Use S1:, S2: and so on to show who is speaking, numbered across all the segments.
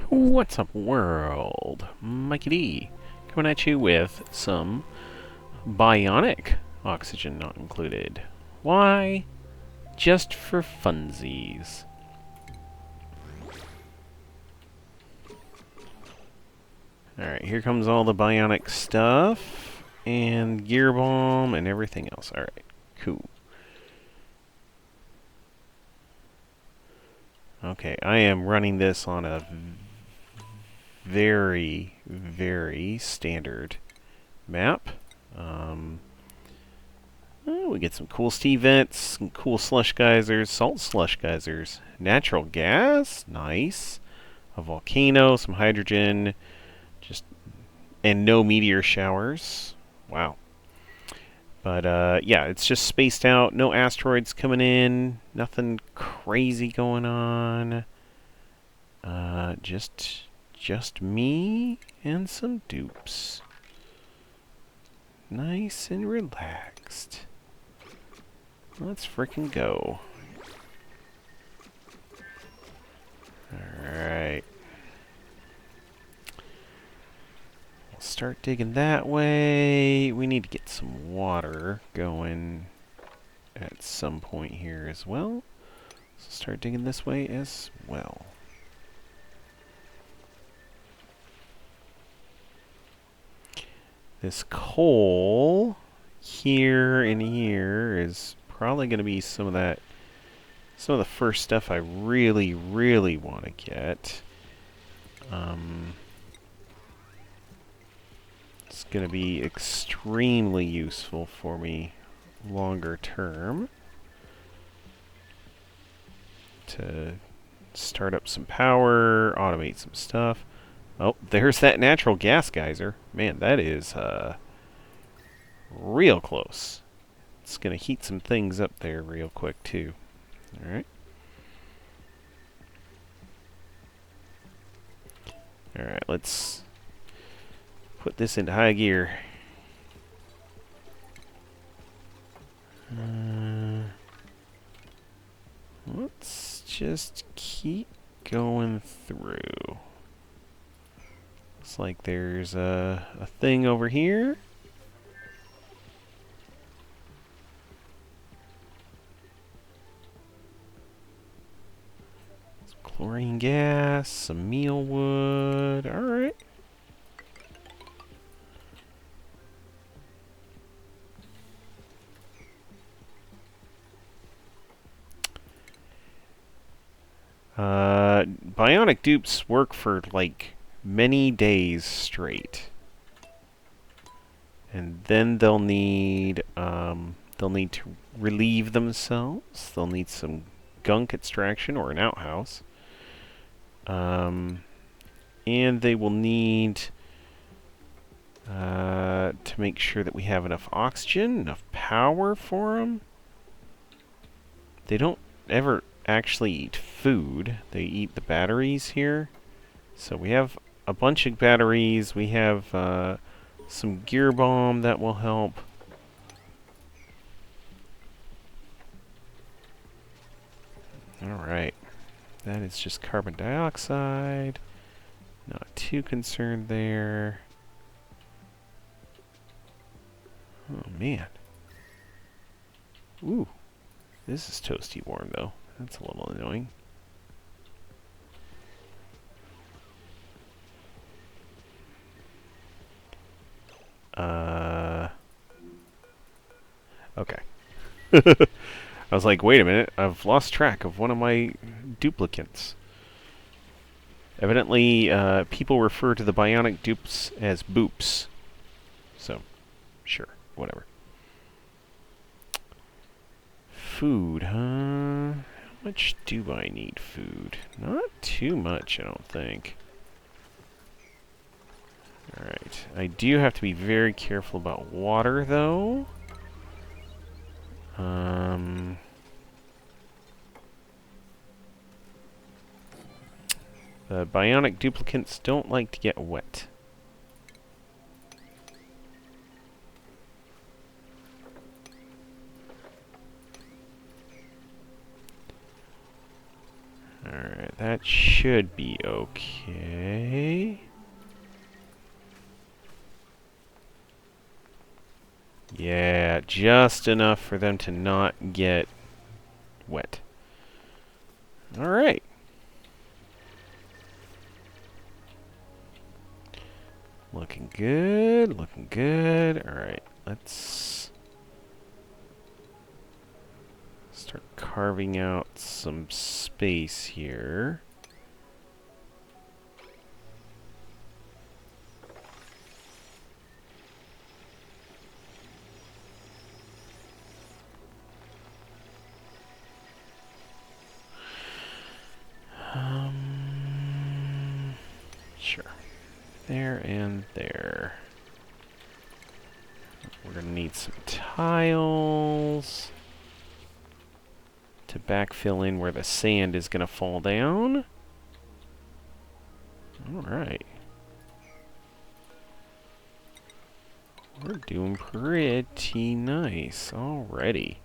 S1: What's up, world? Mikey D, coming at you with some Bionic oxygen not included. Why? Just for funsies. Alright, here comes all the Bionic stuff, and Gear Bomb, and everything else. Alright, cool. Okay, I am running this on a very, very standard map. We get some cool Steve vents, some cool slush geysers, salt slush geysers, natural gas, nice, a volcano, some hydrogen, and no meteor showers. Wow. But yeah, it's just spaced out, no asteroids coming in, nothing crazy going on. Just me and some dupes. Nice and relaxed. Let's frickin' go. Alright. We'll start digging that way. We need to get some water going at some point here as well. So start digging this way as well. This coal here and here is probably going to be some of the first stuff I really, really want to get. It's going to be extremely useful for me longer term to start up some power, automate some stuff. Oh, there's that natural gas geyser. Man, that is real close. It's going to heat some things up there real quick, too. Alright. Alright, let's put this into high gear. Let's just keep going through. Looks like there's a thing over here. Some chlorine gas, some mealwood. Alright. Bionic dupes work for like many days straight, and then they'll need to relieve themselves. They'll need some gunk extraction or an outhouse, and they will need to make sure that we have enough oxygen, enough power for them. They don't ever actually eat food. They eat the batteries here. So we have a bunch of batteries. We have some gear bomb that will help. Alright. That is just carbon dioxide. Not too concerned there. Oh man. Ooh. This is toasty warm though. That's a little annoying. Okay. I was like, wait a minute, I've lost track of one of my duplicates. Evidently, people refer to the Bionic dupes as boops. So, sure, whatever. Food, huh? How much do I need food? Not too much, I don't think. Alright, I do have to be very careful about water, though. The Bionic duplicates don't like to get wet. Alright, that should be okay. Yeah, just enough for them to not get wet. Alright. Looking good, looking good. Alright, let's start carving out some space here. Sure. There and there. We're going to need some tiles to backfill in where the sand is going to fall down. Alright. We're doing pretty nice already.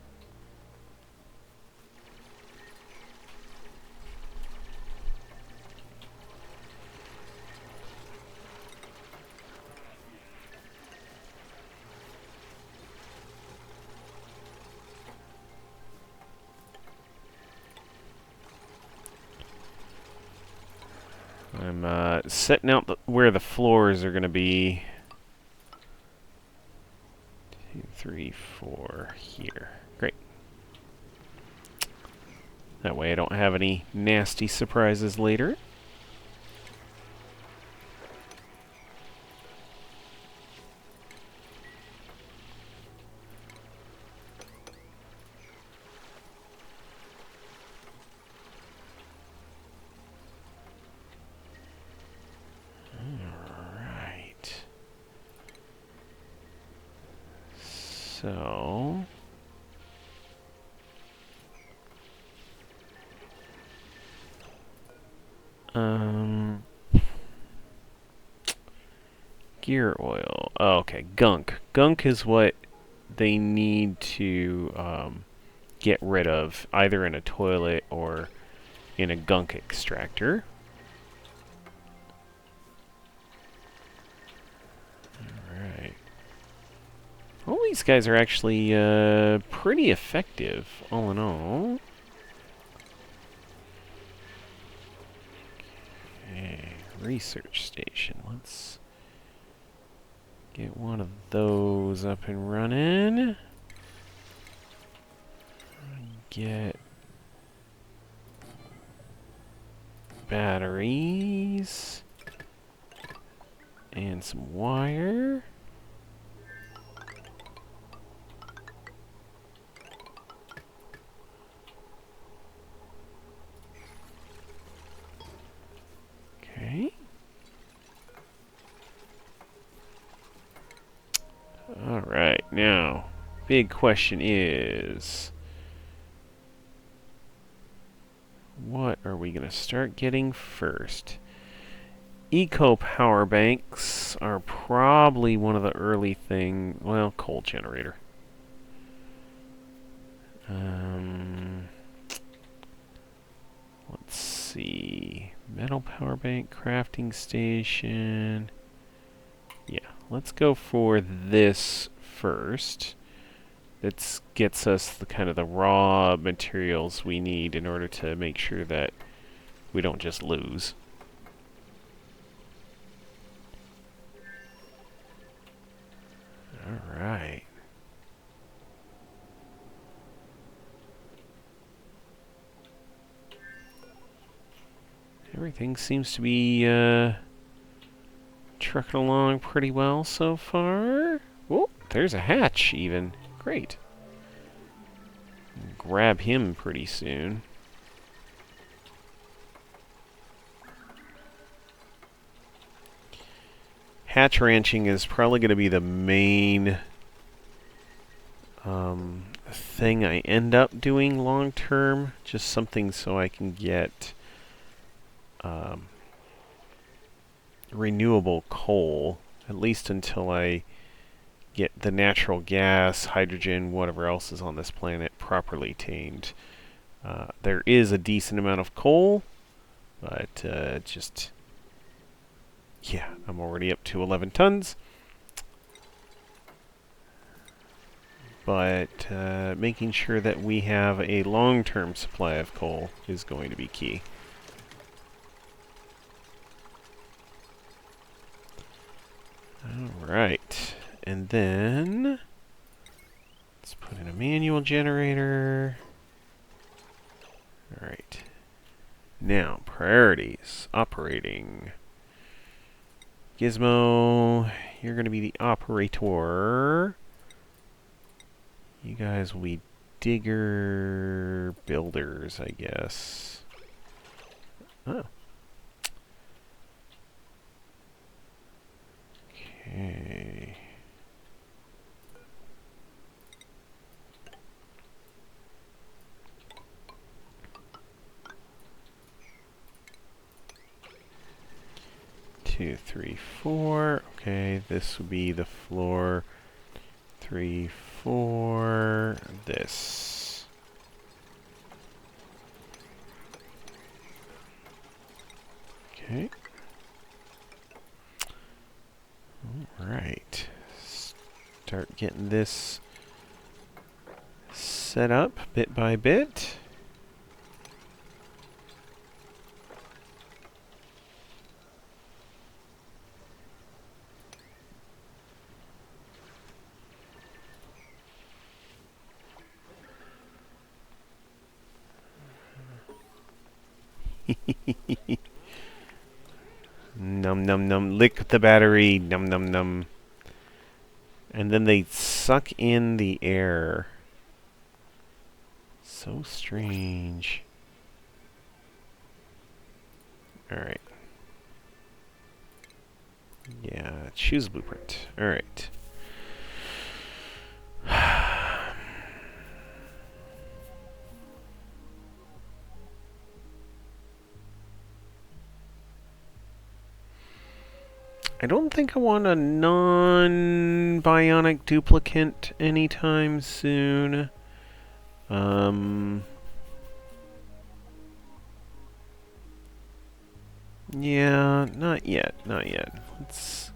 S1: I'm setting out where the floors are going to be. 2, 3, 4 here. Great. That way I don't have any nasty surprises later. So, gear oil. Oh, okay, gunk. Gunk is what they need to get rid of, either in a toilet or in a gunk extractor. Alright. All these guys are actually pretty effective, all in all. Okay, research station. Let's get one of those up and running. Get batteries and some wire. Okay. All right, now, big question is, what are we going to start getting first? Eco power banks are probably one of the early things. Well, coal generator. Let's see. Metal power bank, crafting station. Yeah, let's go for this first. That gets us the kind of the raw materials we need in order to make sure that we don't just lose. All right. Everything seems to be trucking along pretty well so far. Oh, there's a hatch even. Great. Grab him pretty soon. Hatch ranching is probably going to be the main thing I end up doing long term. Just something so I can get renewable coal, at least until I get the natural gas, hydrogen, whatever else is on this planet properly tamed. There is a decent amount of coal, But just, yeah, I'm already up to 11 tons. But making sure that we have a long-term supply of coal is going to be key. Alright, and then let's put in a manual generator. Alright. Now, priorities. Operating. Gizmo, you're going to be the operator. You guys will be digger builders, I guess. Oh. Okay. Two, three, four. Okay, this would be the floor. 3, 4. This. Okay. All right. Start getting this set up bit by bit. Num num num. Lick the battery. Num num num. And then they suck in the air. So strange. Alright. Yeah, choose blueprint. Alright. I don't think I want a non-bionic duplicate anytime soon. Yeah, not yet, not yet. Let's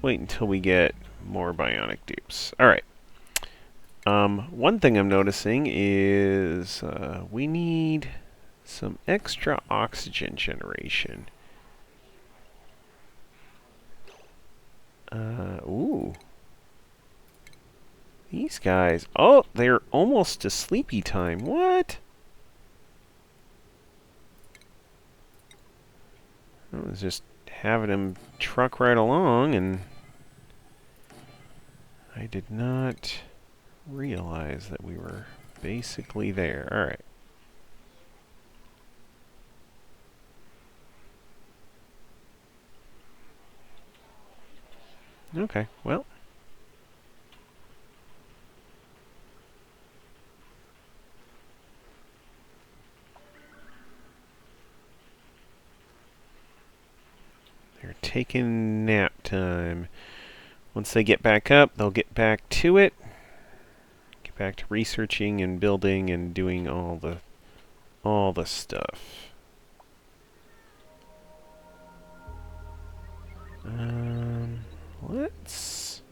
S1: wait until we get more bionic dupes. Alright. One thing I'm noticing is we need some extra oxygen generation. Ooh. These guys. Oh, they're almost to sleepy time. What? I was just having them truck right along, and I did not realize that we were basically there. Alright. Okay, well. They're taking nap time. Once they get back up, they'll get back to it. Get back to researching and building and doing all the stuff. Let's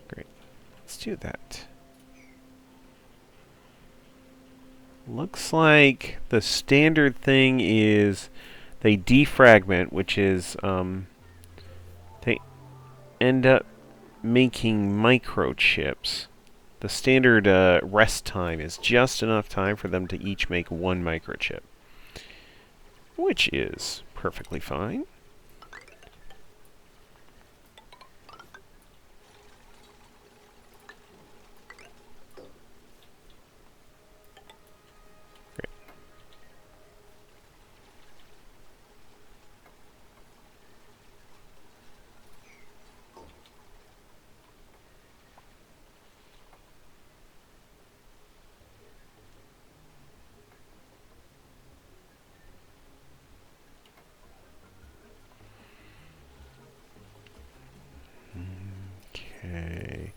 S1: great. Let's do that. Looks like the standard thing is they defragment, which is they end up making microchips. The standard rest time is just enough time for them to each make one microchip, which is perfectly fine. Okay.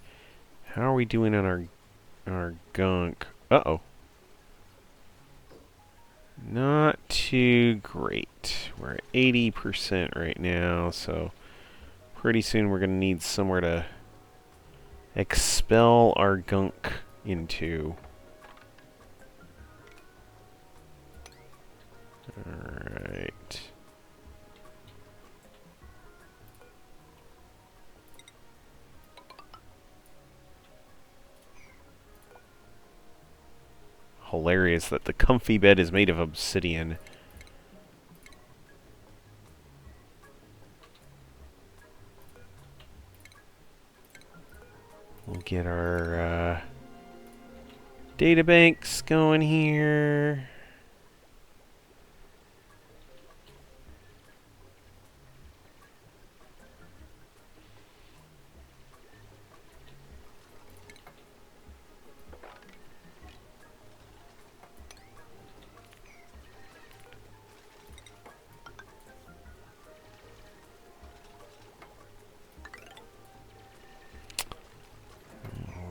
S1: How are we doing on our gunk? Uh-oh. Not too great. We're at 80% right now, so pretty soon we're going to need somewhere to expel our gunk into. Alright. Hilarious that the comfy bed is made of obsidian. We'll get our databanks going here.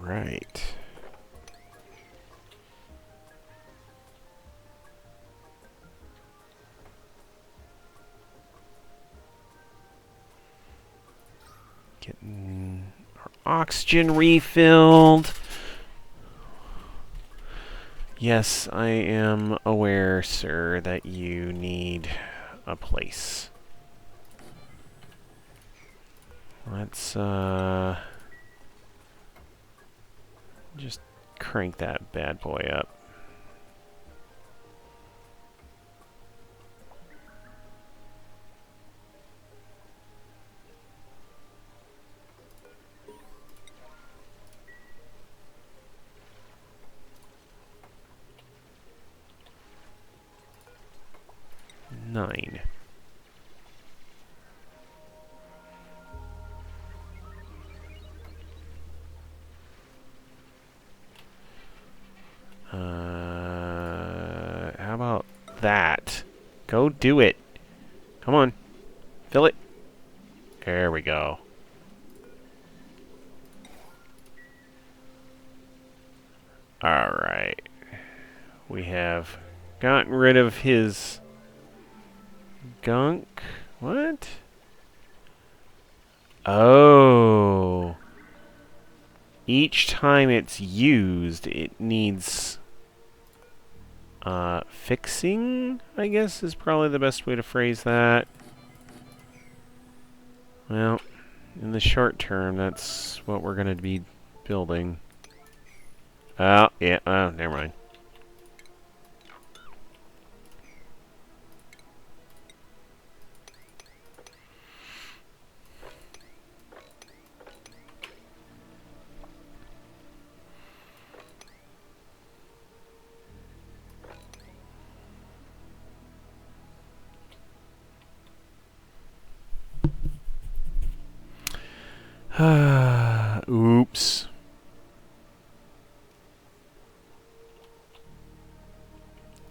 S1: Right. Getting our oxygen refilled. Yes, I am aware, sir, that you need a place. Let's just crank that bad boy up. Nine. How about that? Go do it. Come on. Fill it. There we go. Alright. We have gotten rid of his gunk. What? Oh. Each time it's used, it needs fixing, I guess, is probably the best way to phrase that. Well, in the short term, that's what we're going to be building. Oh, yeah, never mind. Oops.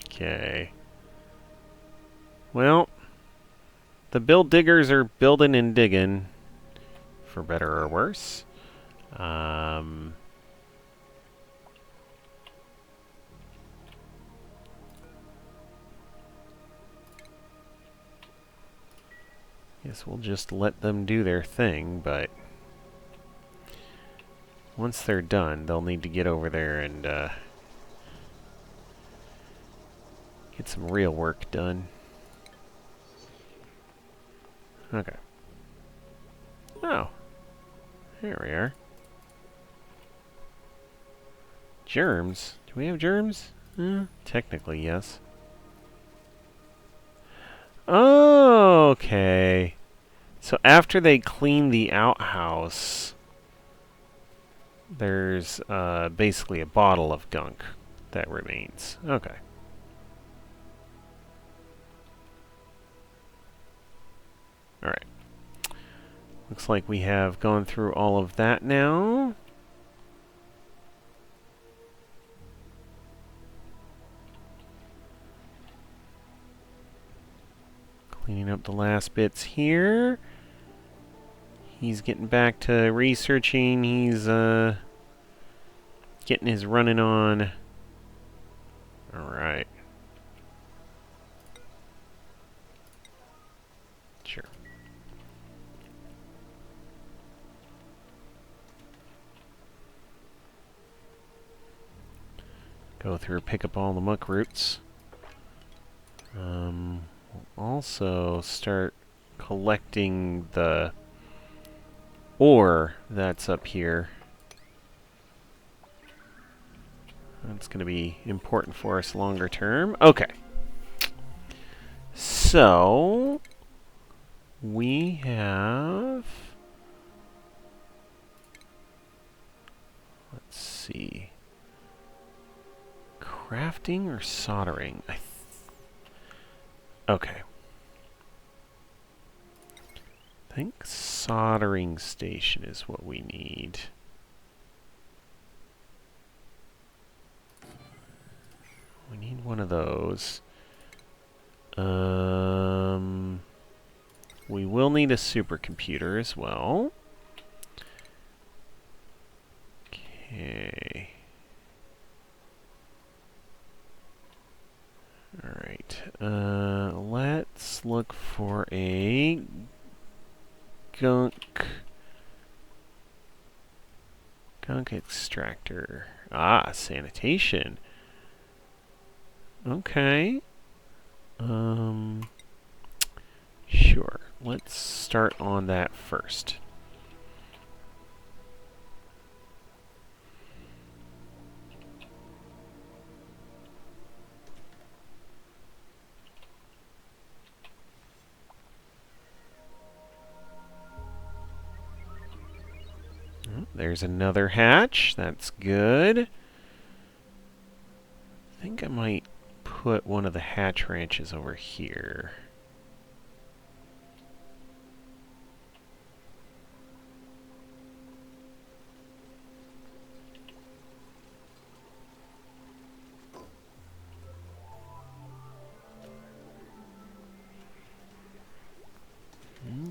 S1: Okay. Well, the build diggers are building and digging, for better or worse. Guess we'll just let them do their thing, but once they're done, they'll need to get over there and get some real work done. Okay. Oh. Here we are. Germs? Do we have germs? Technically, yes. Okay. So after they clean the outhouse, there's basically a bottle of gunk that remains. Okay. Alright. Looks like we have gone through all of that now. Cleaning up the last bits here. He's getting back to researching. He's getting his running on. Alright. Sure. Go through, pick up all the muck roots. We'll also start collecting the ore that's up here. That's going to be important for us longer term. Okay. So, we have... Let's see. Crafting or soldering? Okay. I think soldering station is what we need. We need one of those. We will need a supercomputer as well. Okay. Alright. Let's look for a gunk extractor. Ah, sanitation. Okay. Sure. Let's start on that first. Oh, there's another hatch. That's good. I think I might put one of the hatch ranches over here.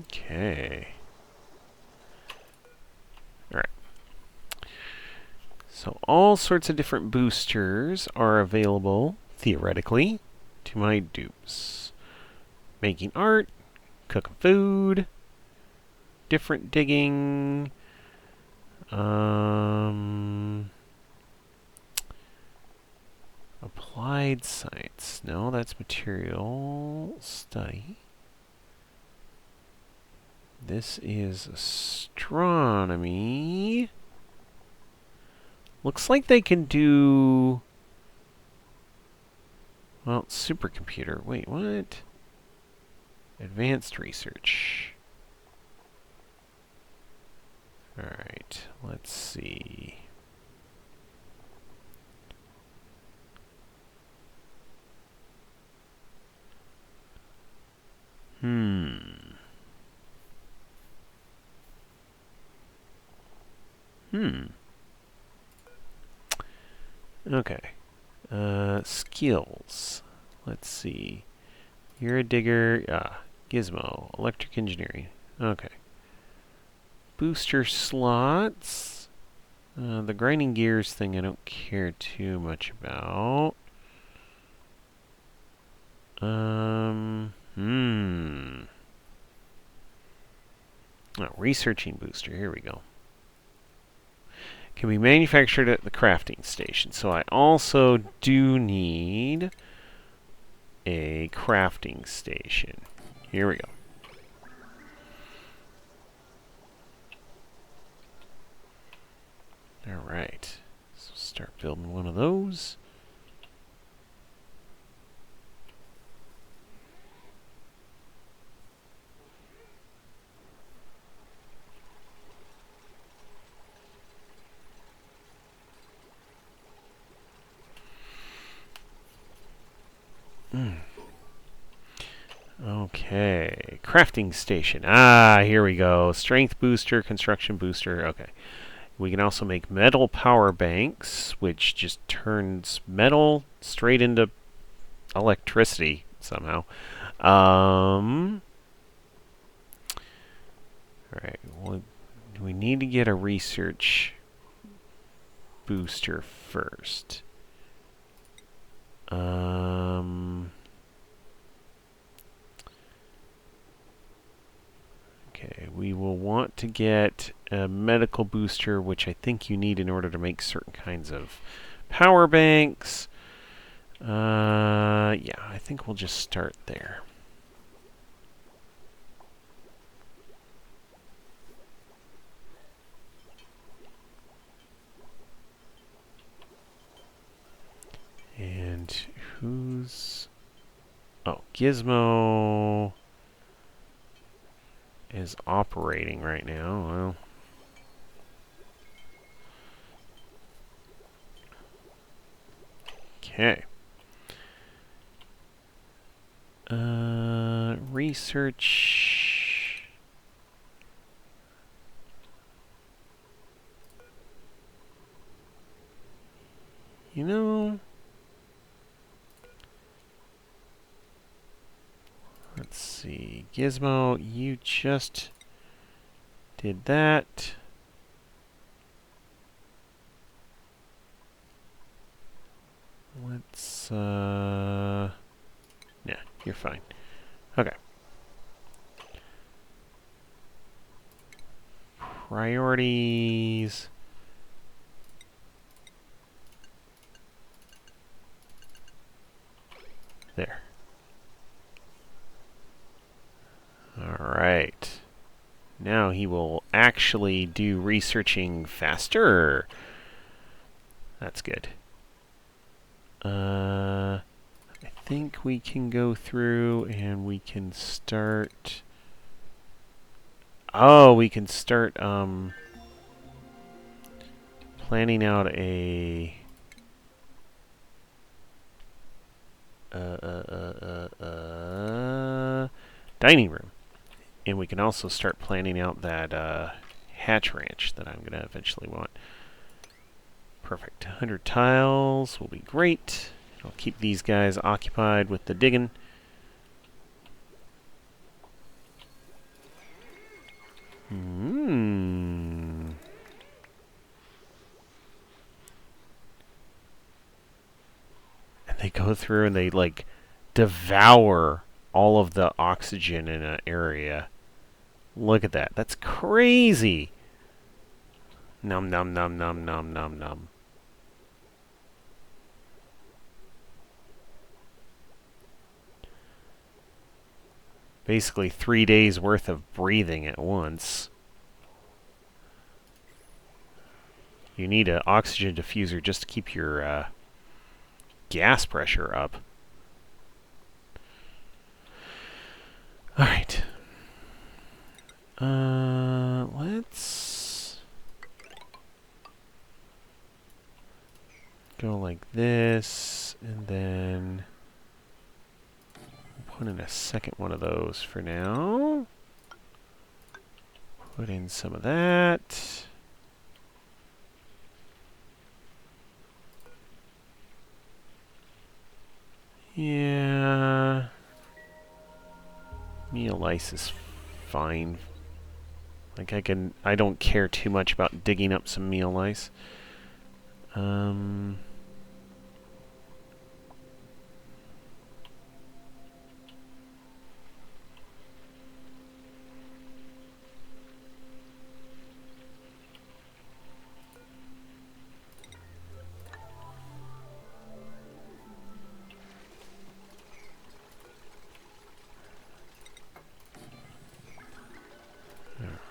S1: Okay. Alright. So all sorts of different boosters are available, theoretically, to my dupes. Making art, cooking food, different digging, applied science. No, that's material study. This is astronomy. Looks like they can do... Well, supercomputer. Wait, what? Advanced research. Alright, let's see. Okay. Skills. Let's see. You're a digger. Gizmo. Electric engineering. Okay. Booster slots. The grinding gears thing I don't care too much about. Researching booster. Here we go. Can be manufactured at the crafting station. So I also do need a crafting station. Here we go. Alright. So start building one of those. Okay, crafting station. Here we go. Strength booster, construction booster. Okay. We can also make metal power banks, which just turns metal straight into electricity somehow. Alright, well, we need to get a research booster first? Okay, we will want to get a medical booster, which I think you need in order to make certain kinds of power banks. Yeah, I think we'll just start there. And who's... Oh, Gizmo is operating right now. Well, okay. Research. You know, let's see. Gizmo, you just did that. Let's, yeah, you're fine. Okay. Priorities. There. Alright. Now he will actually do researching faster. That's good. I think we can go through and we can start... Oh, we can start planning out a... dining room. And we can also start planning out that hatch ranch that I'm going to eventually want. Perfect. 100 tiles will be great. I'll keep these guys occupied with the digging. And they go through and they, like, devour all of the oxygen in an area. Look at that. That's crazy. Num num num num num num num. Basically 3 days worth of breathing at once. You need an oxygen diffuser just to keep your gas pressure up. Alright. Let's go like this, and then put in a second one of those for now. Put in some of that. Yeah. Meal ice is fine. Like I don't care too much about digging up some meal ice.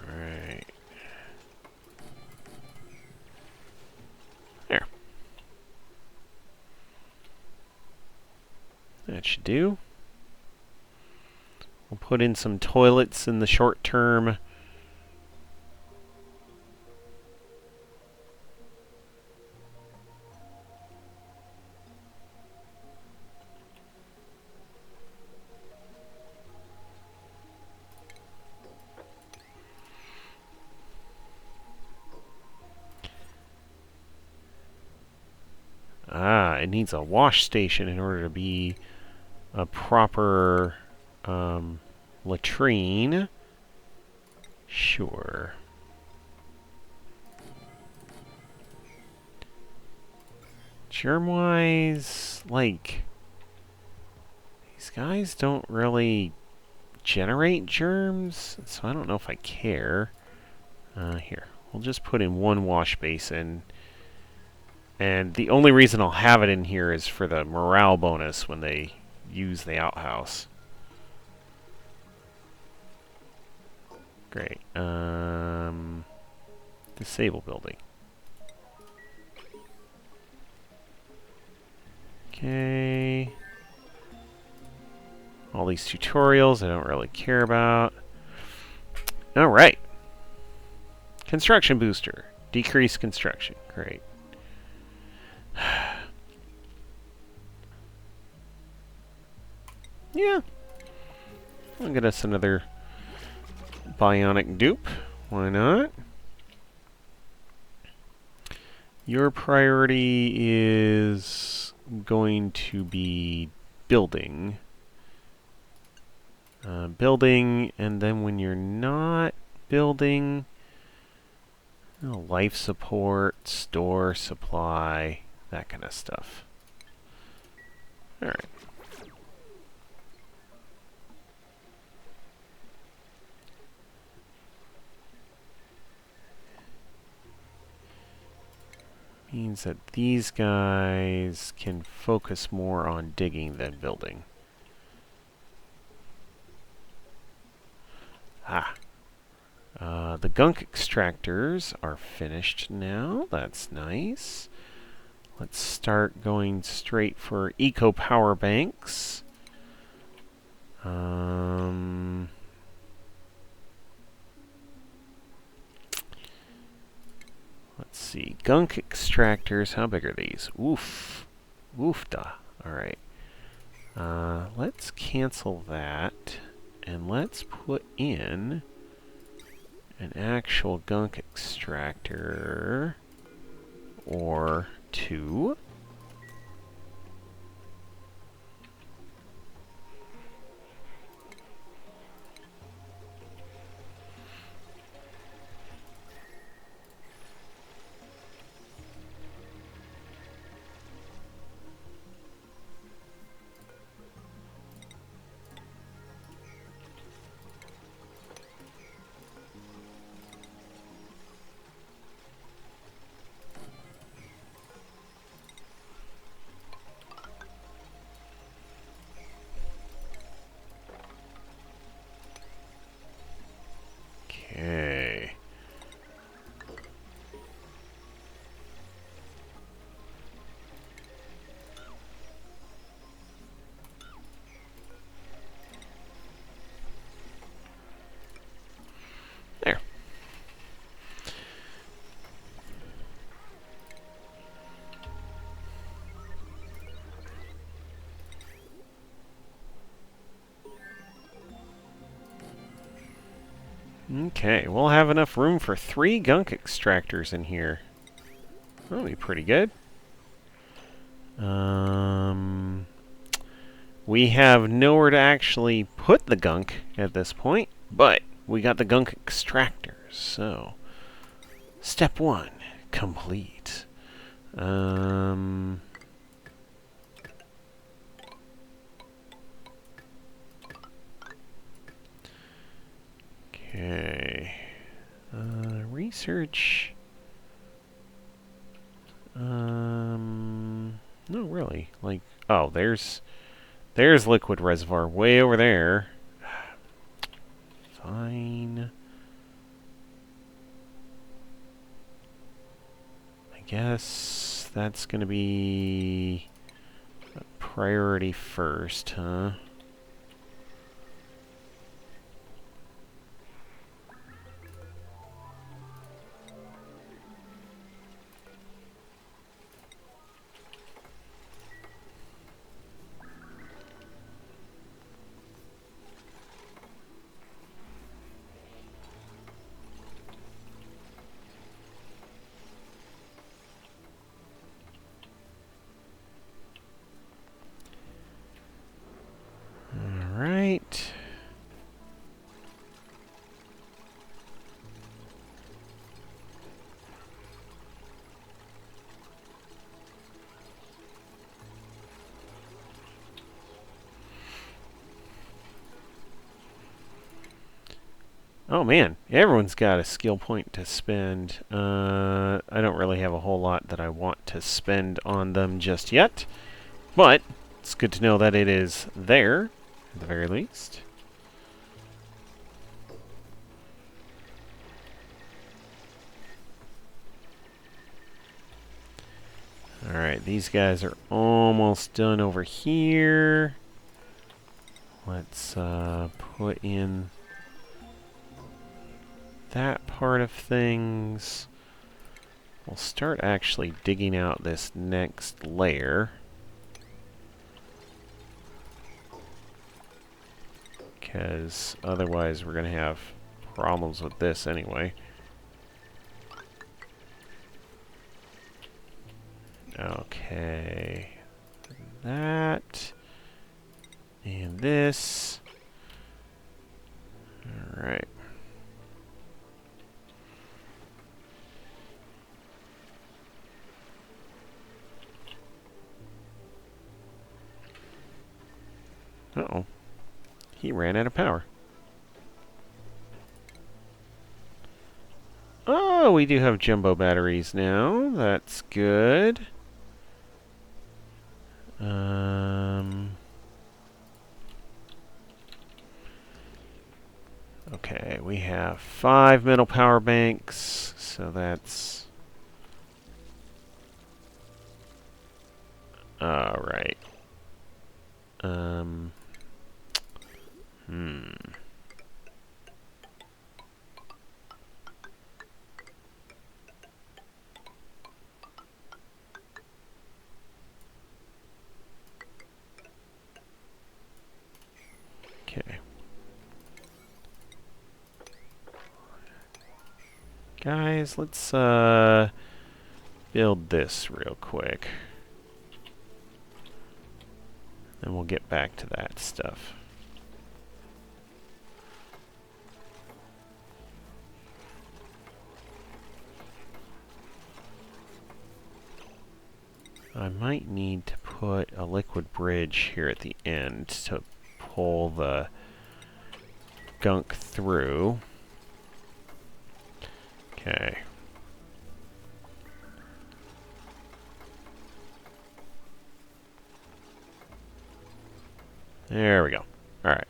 S1: Alright. There. That should do. We'll put in some toilets in the short term. Ah, it needs a wash station in order to be a proper latrine. Sure. Germ-wise, like, these guys don't really generate germs, so I don't know if I care. Here, we'll just put in one wash basin. And the only reason I'll have it in here is for the morale bonus when they use the outhouse. Great. Disable building. Okay. All these tutorials I don't really care about. Alright. Construction booster. Decrease construction. Great. Yeah. I'll get us another Bionic dupe. Why not? Your priority is going to be building. Building, and then when you're not building, life support, store, supply, that kind of stuff. Alright. Means that these guys can focus more on digging than building. The gunk extractors are finished now. That's nice. Let's start going straight for eco power banks. Let's see. Gunk extractors. How big are these? Oof. Oofda. Alright. Let's cancel that. And let's put in an actual gunk extractor. Or two. Okay. There. Okay, we'll have enough room for 3 gunk extractors in here. That'll be pretty good. We have nowhere to actually put the gunk at this point, but we got the gunk extractors, so step 1 complete. Okay. Research. No, really. Like, oh, there's liquid reservoir way over there. Fine. I guess that's gonna be a priority first, huh? Oh man, everyone's got a skill point to spend. I don't really have a whole lot that I want to spend on them just yet, but it's good to know that it is there, at the very least. Alright, these guys are almost done over here. Let's put in that part of things. We'll start actually digging out this next layer, because otherwise we're going to have problems with this anyway. Okay, that, and this. Alright. Uh-oh. He ran out of power. Oh, we do have jumbo batteries now. That's good. Okay, we have 5 metal power banks, so that's... Alright. Okay. Guys, let's build this real quick. And we'll get back to that stuff. I might need to put a liquid bridge here at the end to pull the gunk through. Okay. There we go. All right.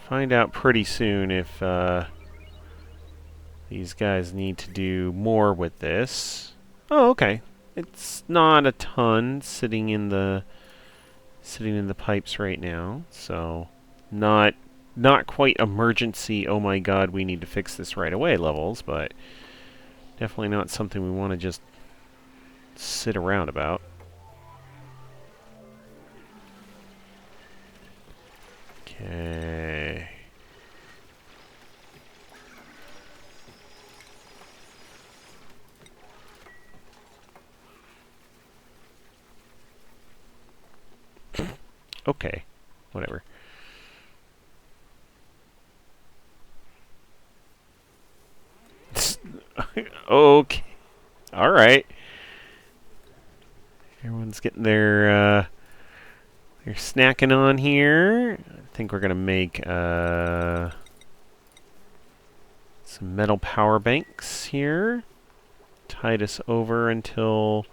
S1: Find out pretty soon if these guys need to do more with this. Oh, okay. It's not a ton sitting in the pipes right now, so not quite emergency, oh my god, we need to fix this right away levels, but definitely not something we want to just sit around about. Okay. Okay, whatever. Okay. Alright. Everyone's getting their snacking on here. I think we're gonna make some metal power banks here. Tide us over until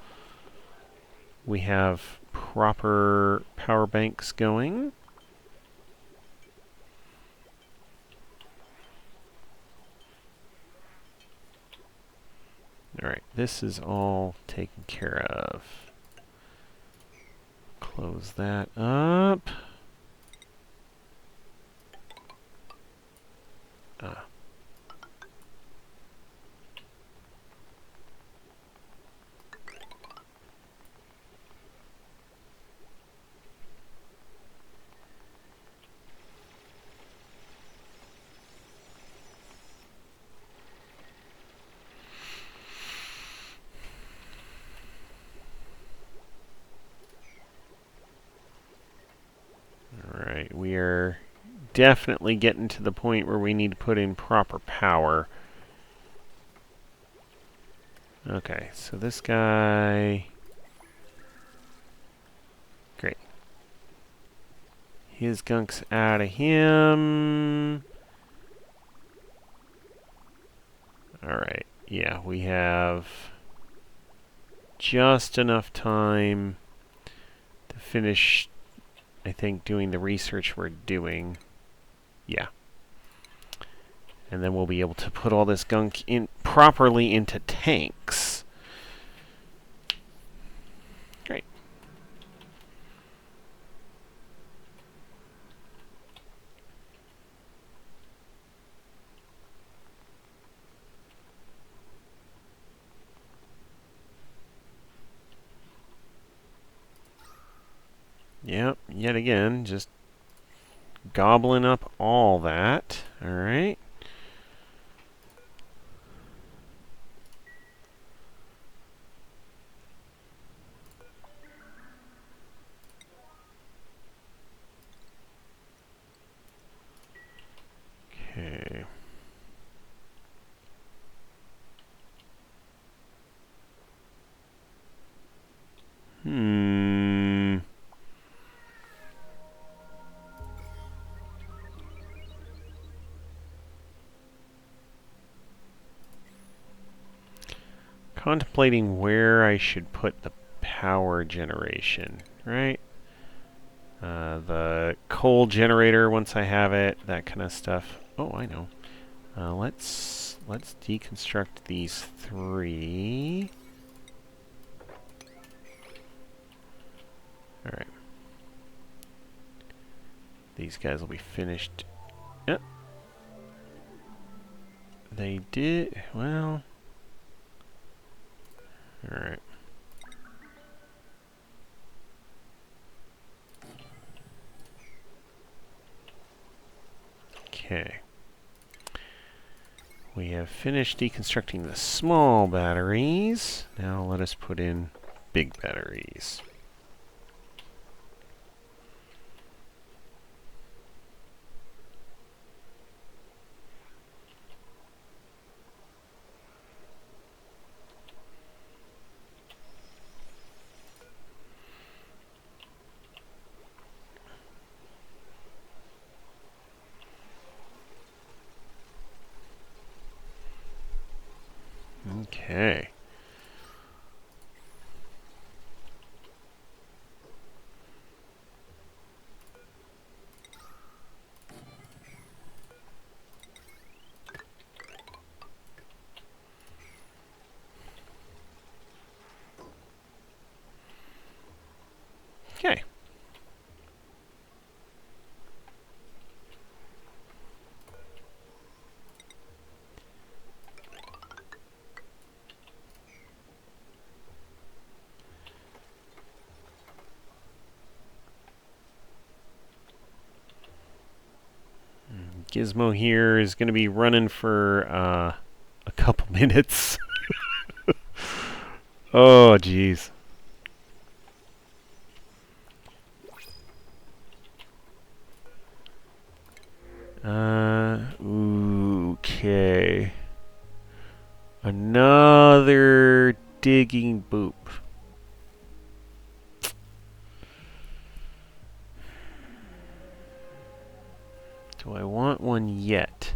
S1: we have proper power banks going. Alright, this is all taken care of. Close that up. Alright, we are definitely getting to the point where we need to put in proper power. Okay, so this guy... Great. His gunk's out of him. Alright, yeah, we have just enough time to finish, I think, doing the research we're doing. Yeah. And then we'll be able to put all this gunk in properly into tanks. Great. Yep, yet again, just gobbling up all that. Alright. Okay. Contemplating where I should put the power generation, right? The coal generator once I have it, that kind of stuff. Oh, I know. Let's deconstruct these 3. All right. These guys will be finished. Yep. They did well. All right. Okay. We have finished deconstructing the small batteries. Now let us put in big batteries. Okay. Okay. Gizmo here is going to be running for a couple minutes. Oh, jeez. Okay. Another digging boop. Do I want one yet?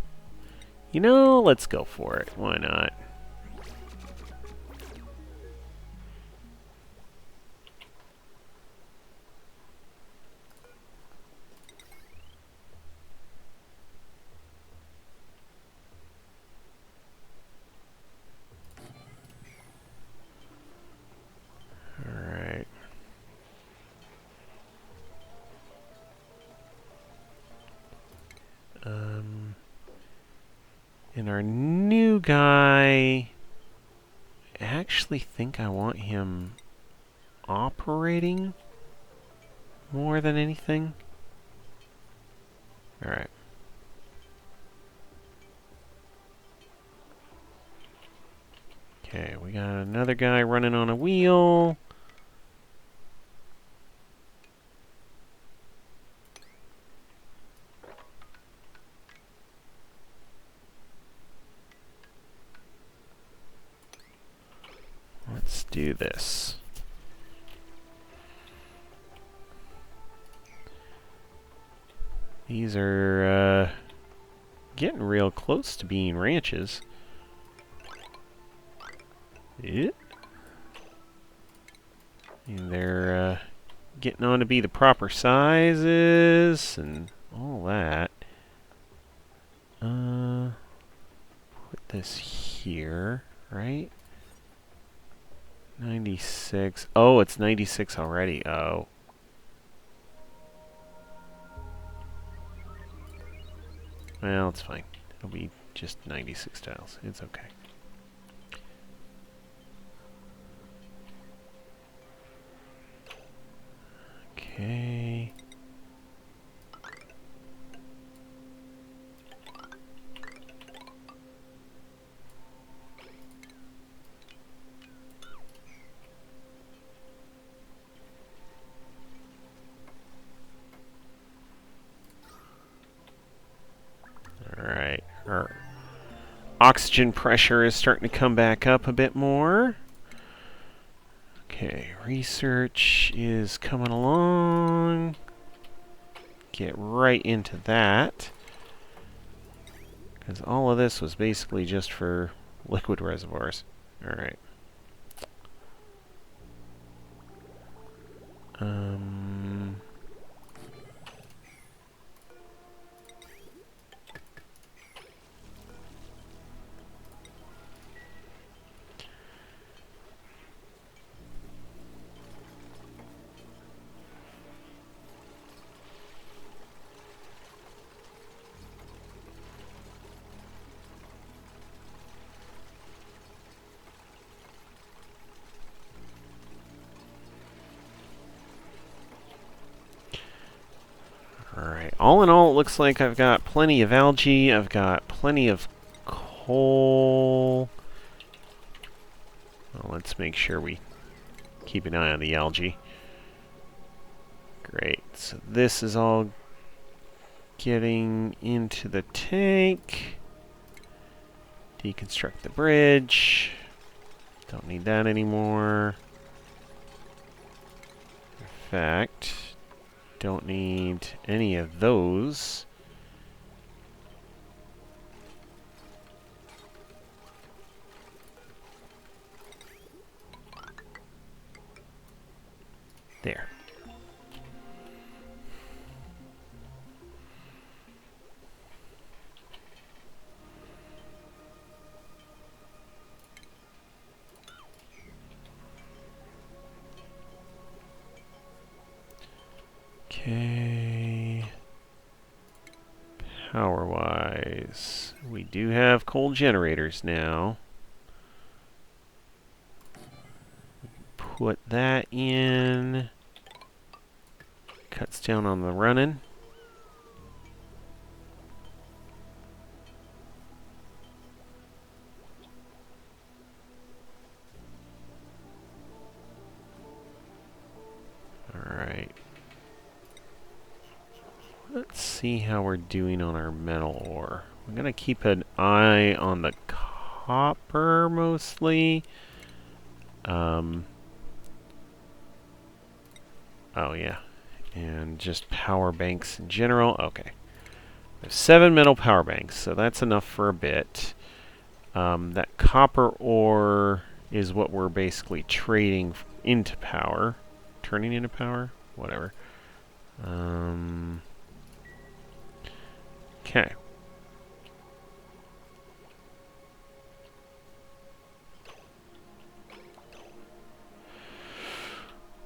S1: You know, let's go for it. Why not? Alright. And our new guy, I actually think I want him operating more than anything. Alright. Okay, we got another guy running on a wheel. do this. These are getting real close to being ranches. Yeah. And they're getting on to be the proper sizes and all that. Put this here, right? 96. Oh, it's 96 already. Oh. Well, it's fine. It'll be just 96 tiles. It's okay. Okay. Alright. Our oxygen pressure is starting to come back up a bit more. Okay, research is coming along. Get right into that. Because all of this was basically just for liquid reservoirs. Alright. Alright, all in all, it looks like I've got plenty of algae, I've got plenty of coal. Well, let's make sure we keep an eye on the algae. Great, so this is all getting into the tank. Deconstruct the bridge. Don't need that anymore. In fact, don't need any of those. There. Okay. Power-wise, we do have coal generators now. Put that in. Cuts down on the running. Alright. Let's see how we're doing on our metal ore. I'm going to keep an eye on the copper mostly. Oh yeah. And just power banks in general. Okay. There's 7 metal power banks, so that's enough for a bit. That copper ore is what we're basically trading into power. Turning into power? Whatever. Okay.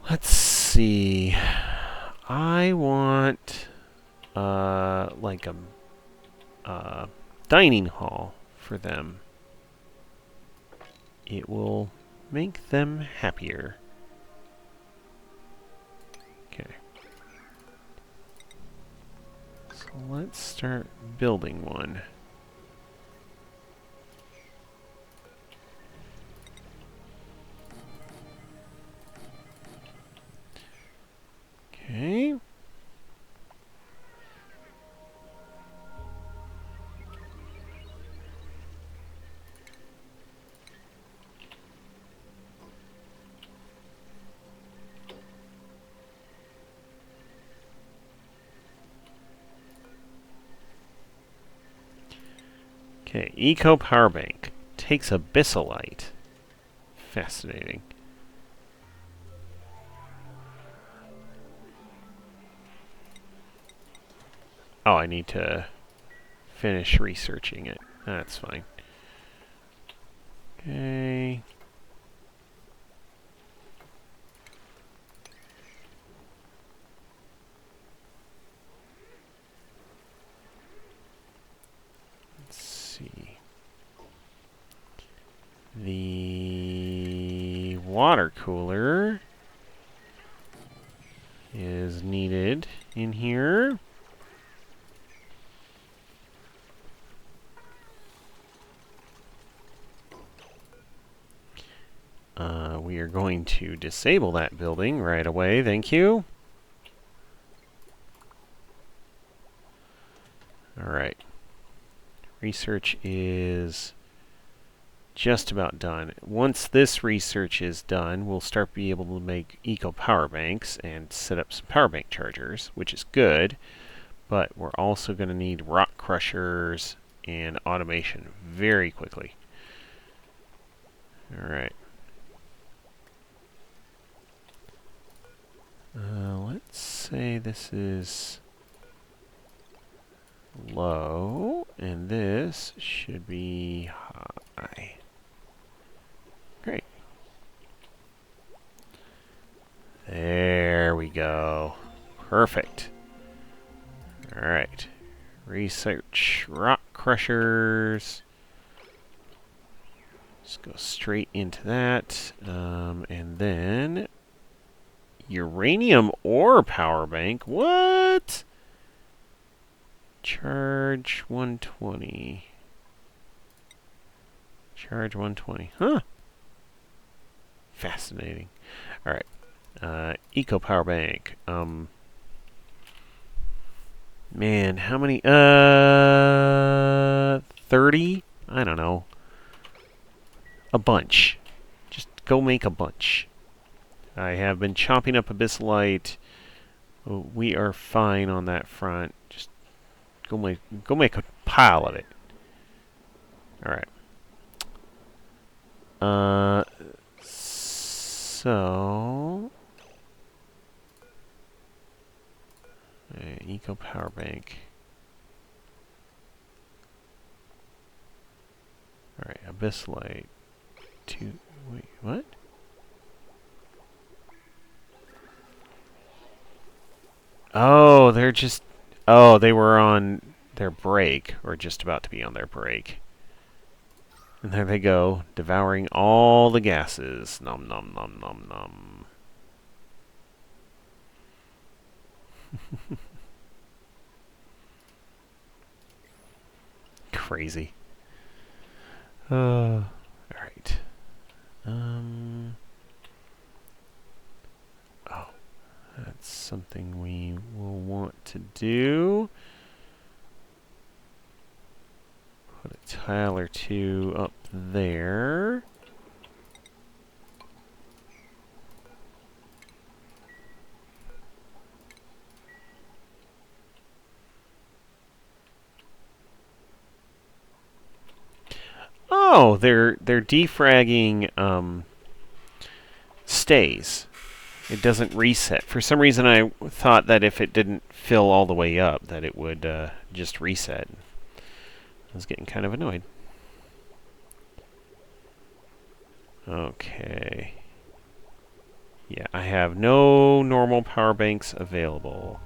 S1: Let's see. I want like a dining hall for them. It will make them happier. Okay. So let's start building one. Okay. Okay, Eco Power Bank. Takes abyssalite. Fascinating. Oh, I need to finish researching it. That's fine. Okay. Let's see. The water cooler is needed in here. We are going to disable that building right away. Thank you. Alright. Research is just about done. Once this research is done, we'll start being able to make eco power banks and set up some power bank chargers, which is good. But we're also going to need rock crushers and automation very quickly. Alright. Let's say this is low, and this should be high. Great. There we go. Perfect. Alright. Research rock crushers. Just go straight into that. And then uranium ore power bank. What? Charge 120. Charge 120. Huh. Fascinating. Alright. Eco power bank. Man, how many? 30? I don't know. A bunch. Just go make a bunch. I have been chopping up abyssalite. We are fine on that front. Just go make a pile of it. Alright. So eco power bank. Alright, abyssalite. Wait, what? Oh, they're just... Oh, they were on their break, or just about to be on their break. And there they go, devouring all the gases. Nom nom nom nom nom. Crazy. Alright. Oh, that's something we will want to do. Put a tile or two up there. Oh, they're defragging stays. It doesn't reset. For some reason, I thought that if it didn't fill all the way up, that it would just reset. I was getting kind of annoyed. Okay. Yeah, I have no normal power banks available.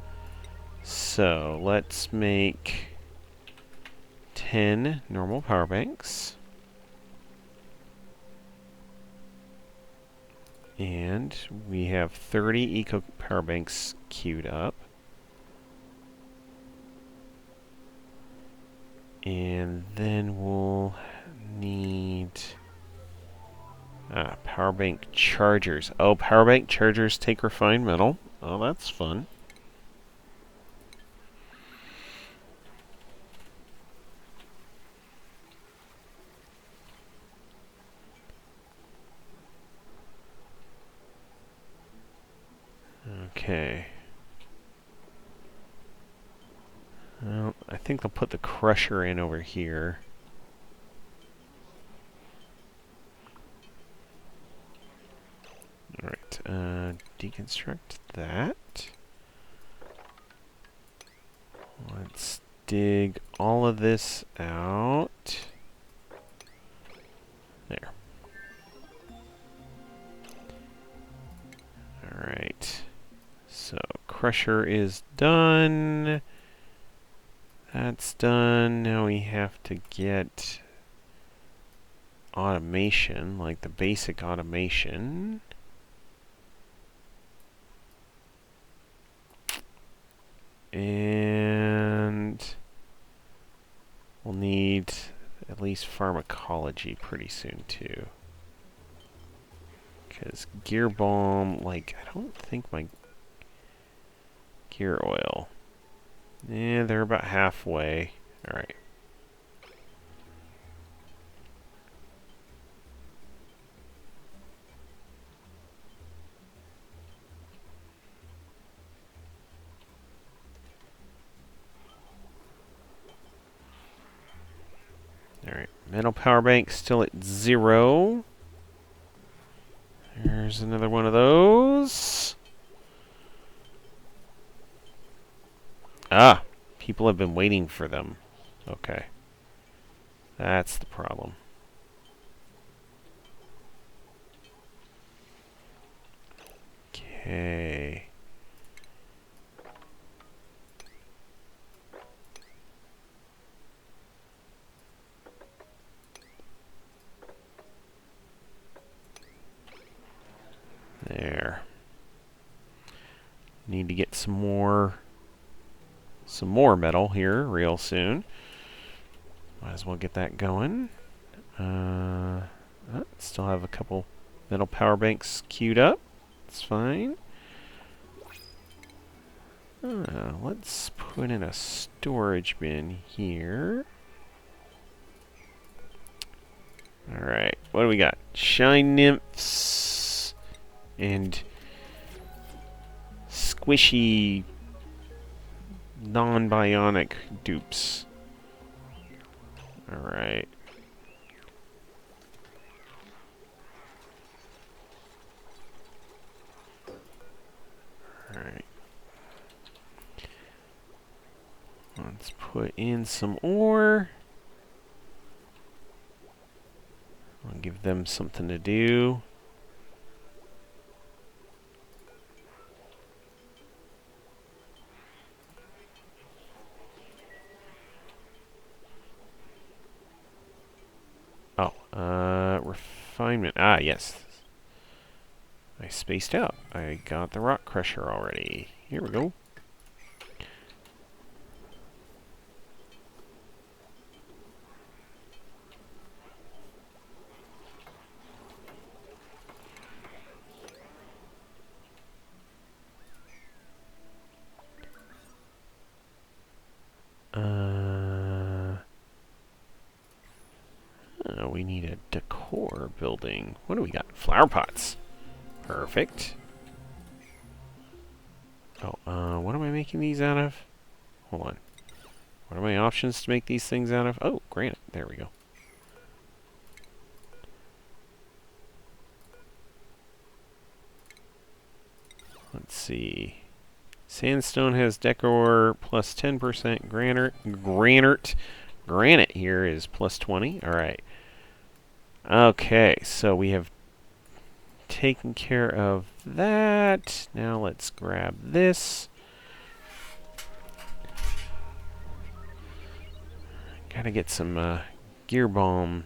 S1: So, let's make 10 normal power banks. And we have 30 eco power banks queued up. And then we'll need power bank chargers. Oh, power bank chargers take refined metal. Oh, that's fun. Okay. Well, I think they'll put the crusher in over here. deconstruct that. Let's dig all of this out. There. Alright. So, crusher is done. That's done. Now we have to get automation, like the basic automation. And we'll need at least pharmacology pretty soon too. Because gear balm, like, I don't think my gear oil. Yeah, they're about halfway. Alright. Alright, metal power bank still at 0. There's another one of those. Ah, people have been waiting for them. Okay. That's the problem. Okay. There. Need to get some more metal here real soon. Might as well get that going. Still have a couple metal power banks queued up. It's fine. Let's put in a storage bin here. Alright, what do we got? Shine nymphs and squishy non-bionic dupes. Alright. Alright. Let's put in some ore. I'll give them something to do. Refinement. Ah, yes. I spaced out. I got the rock crusher already. Here we go. We need a decor building. What do we got? Flower pots. Perfect. Oh, what am I making these out of? Hold on. What are my options to make these things out of? Oh, granite. There we go. Let's see. Sandstone has decor plus 10%. Granite here is plus 20. Alright. Okay, so we have taken care of that. Now let's grab this. Gotta get some gear balm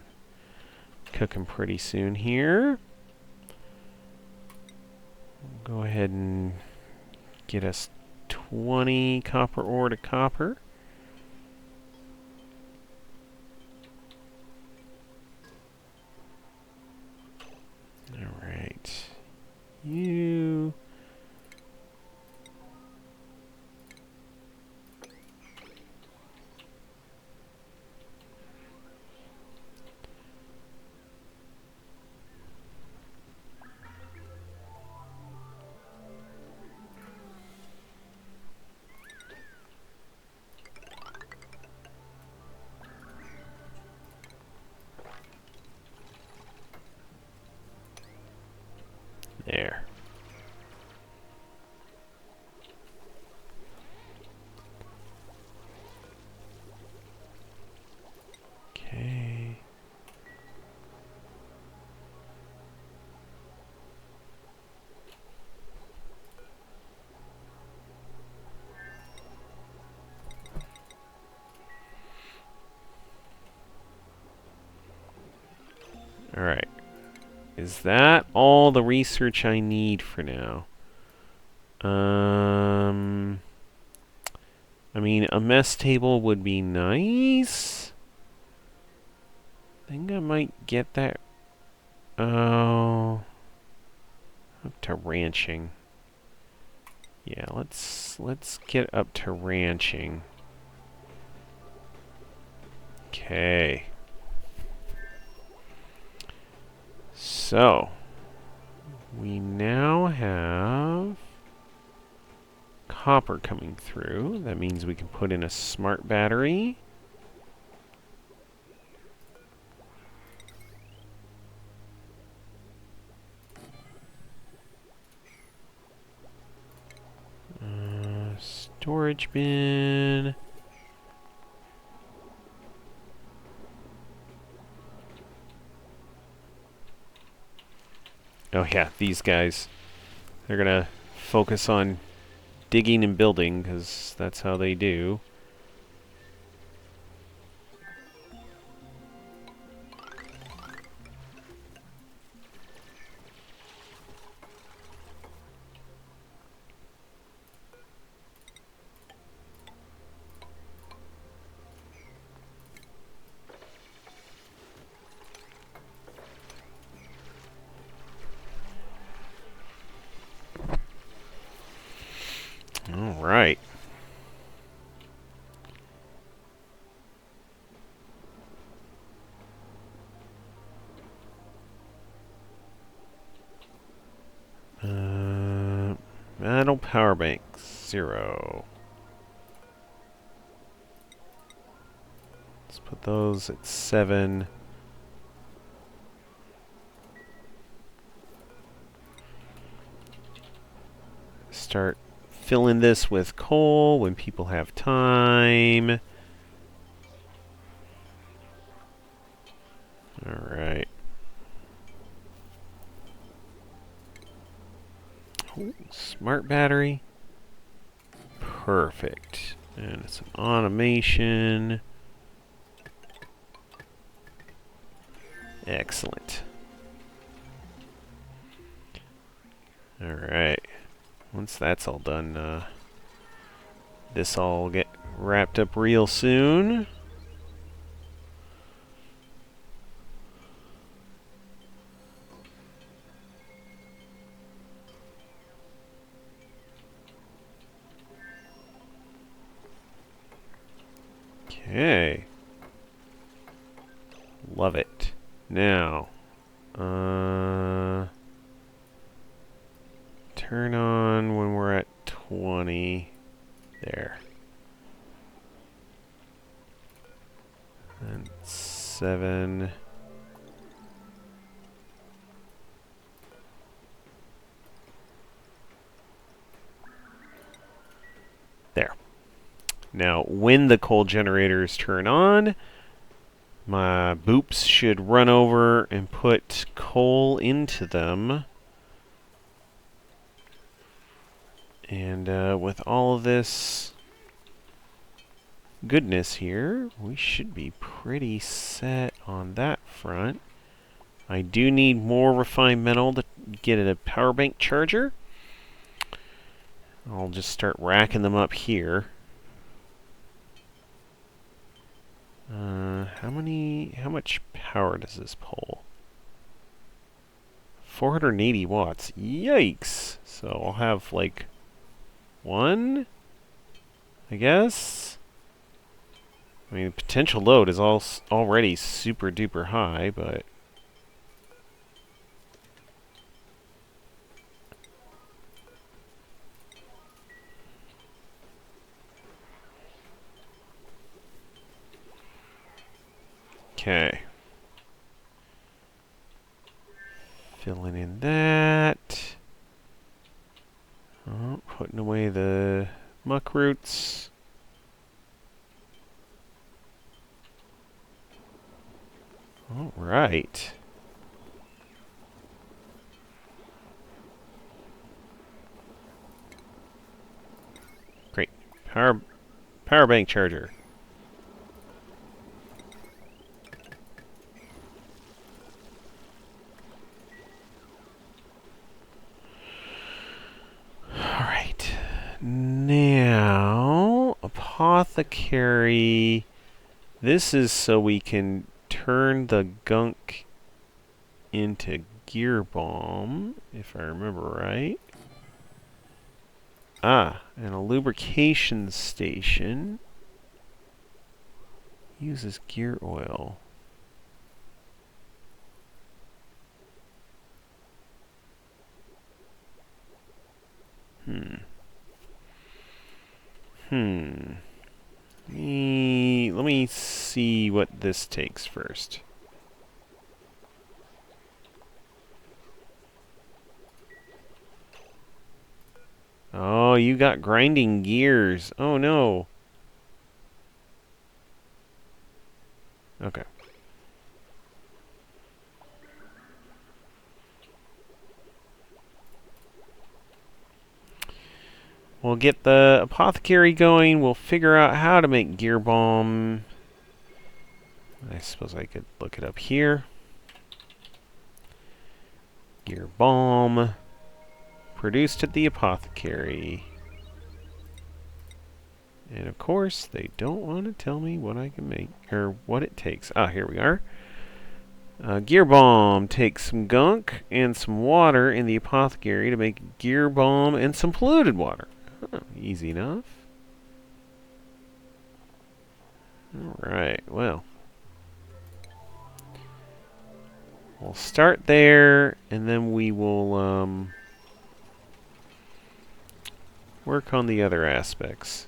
S1: cooking pretty soon here. Go ahead and get us 20 copper ore to copper. Alright. You... There. Is that all the research I need for now? I mean, a mess table would be nice. I think I might get that. Oh, up to ranching. Yeah, let's get up to ranching. Okay. So, we now have copper coming through. That means we can put in a smart battery. Storage bin. Oh yeah, these guys. They're gonna focus on digging and building, because that's how they do. All right. Metal power bank 0. Let's put those at 7. Start filling this with coal when people have time. All right. Ooh, smart battery. Perfect. And some automation. Excellent. All right. Once that's all done, this all get wrapped up real soon. Okay. Love it. Now, turn on when we're at 20. There. And 7. There. Now, when the coal generators turn on, my boops should run over and put coal into them. And with all of this goodness here, we should be pretty set on that front. I do need more refined metal to get a power bank charger. I'll just start racking them up here. How much power does this pull? 480 watts. Yikes! So I'll have like 1, I guess. I mean, the potential load is already super duper high, but okay. Filling in that. Oh, putting away the muck roots. All right. Great. Power bank charger. apothecary. This is so we can turn the gunk into gear bomb, if I remember right. Ah, and a lubrication station uses gear oil. Let me see what this takes first. Oh, you got grinding gears. Oh no. Okay. We'll get the apothecary going. We'll figure out how to make gear bomb. I suppose I could look it up here. Gear bomb. Produced at the apothecary. And of course, they don't want to tell me what I can make, or what it takes. Ah, here we are. Gear bomb takes some gunk and some water in the apothecary to make gear bomb and some polluted water. Oh, easy enough. Alright, well. We'll start there, and then we will work on the other aspects.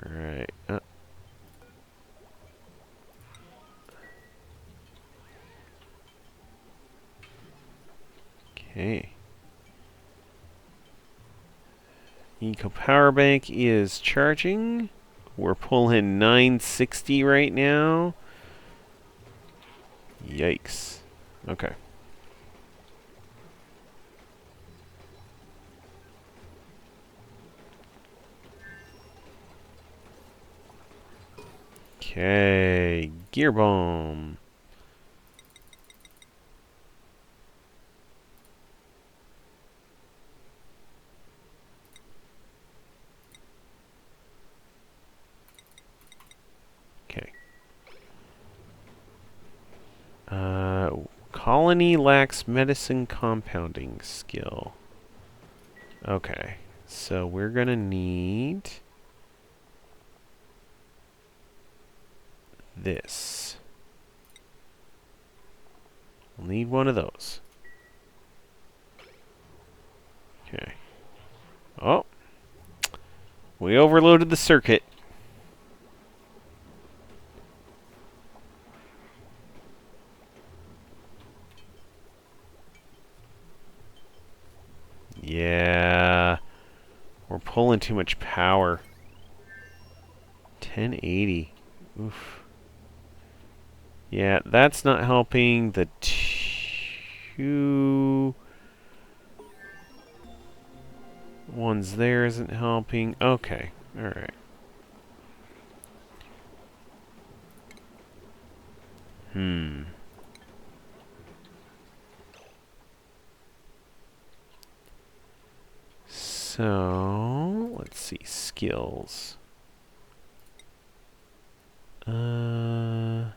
S1: Alright. Okay. Eco power bank is charging. We're pulling 960 right now. Yikes. Okay. Okay. Gear bomb. Colony lacks medicine compounding skill. Okay, so we're gonna need this. We'll need one of those. Okay. Oh, we overloaded the circuit. Yeah, we're pulling too much power. 1080. Oof. Yeah, that's not helping. The two ones there isn't helping. Okay, alright. So, let's see, skills. And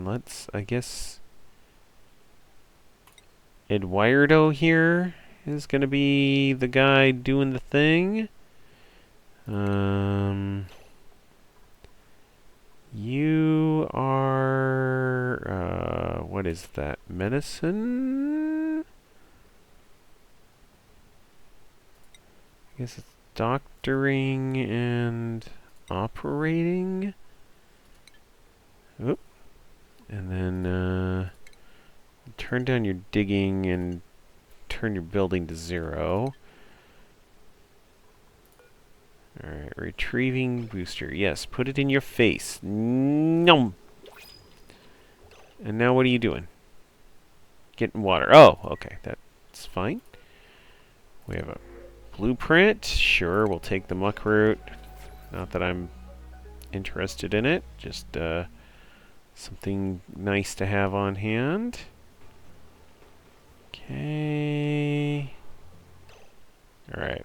S1: let's, I guess, Eduardo here is going to be the guy doing the thing. You are, what is that? Medicine? I guess it's doctoring and operating. Oop. And then, turn down your digging and turn your building to 0. Alright, retrieving booster. Yes, put it in your face. Nom! And now what are you doing? Getting water. Oh, okay, that's fine. We have a blueprint. Sure, we'll take the muck root. Not that I'm interested in it. Just something nice to have on hand. Okay. Alright.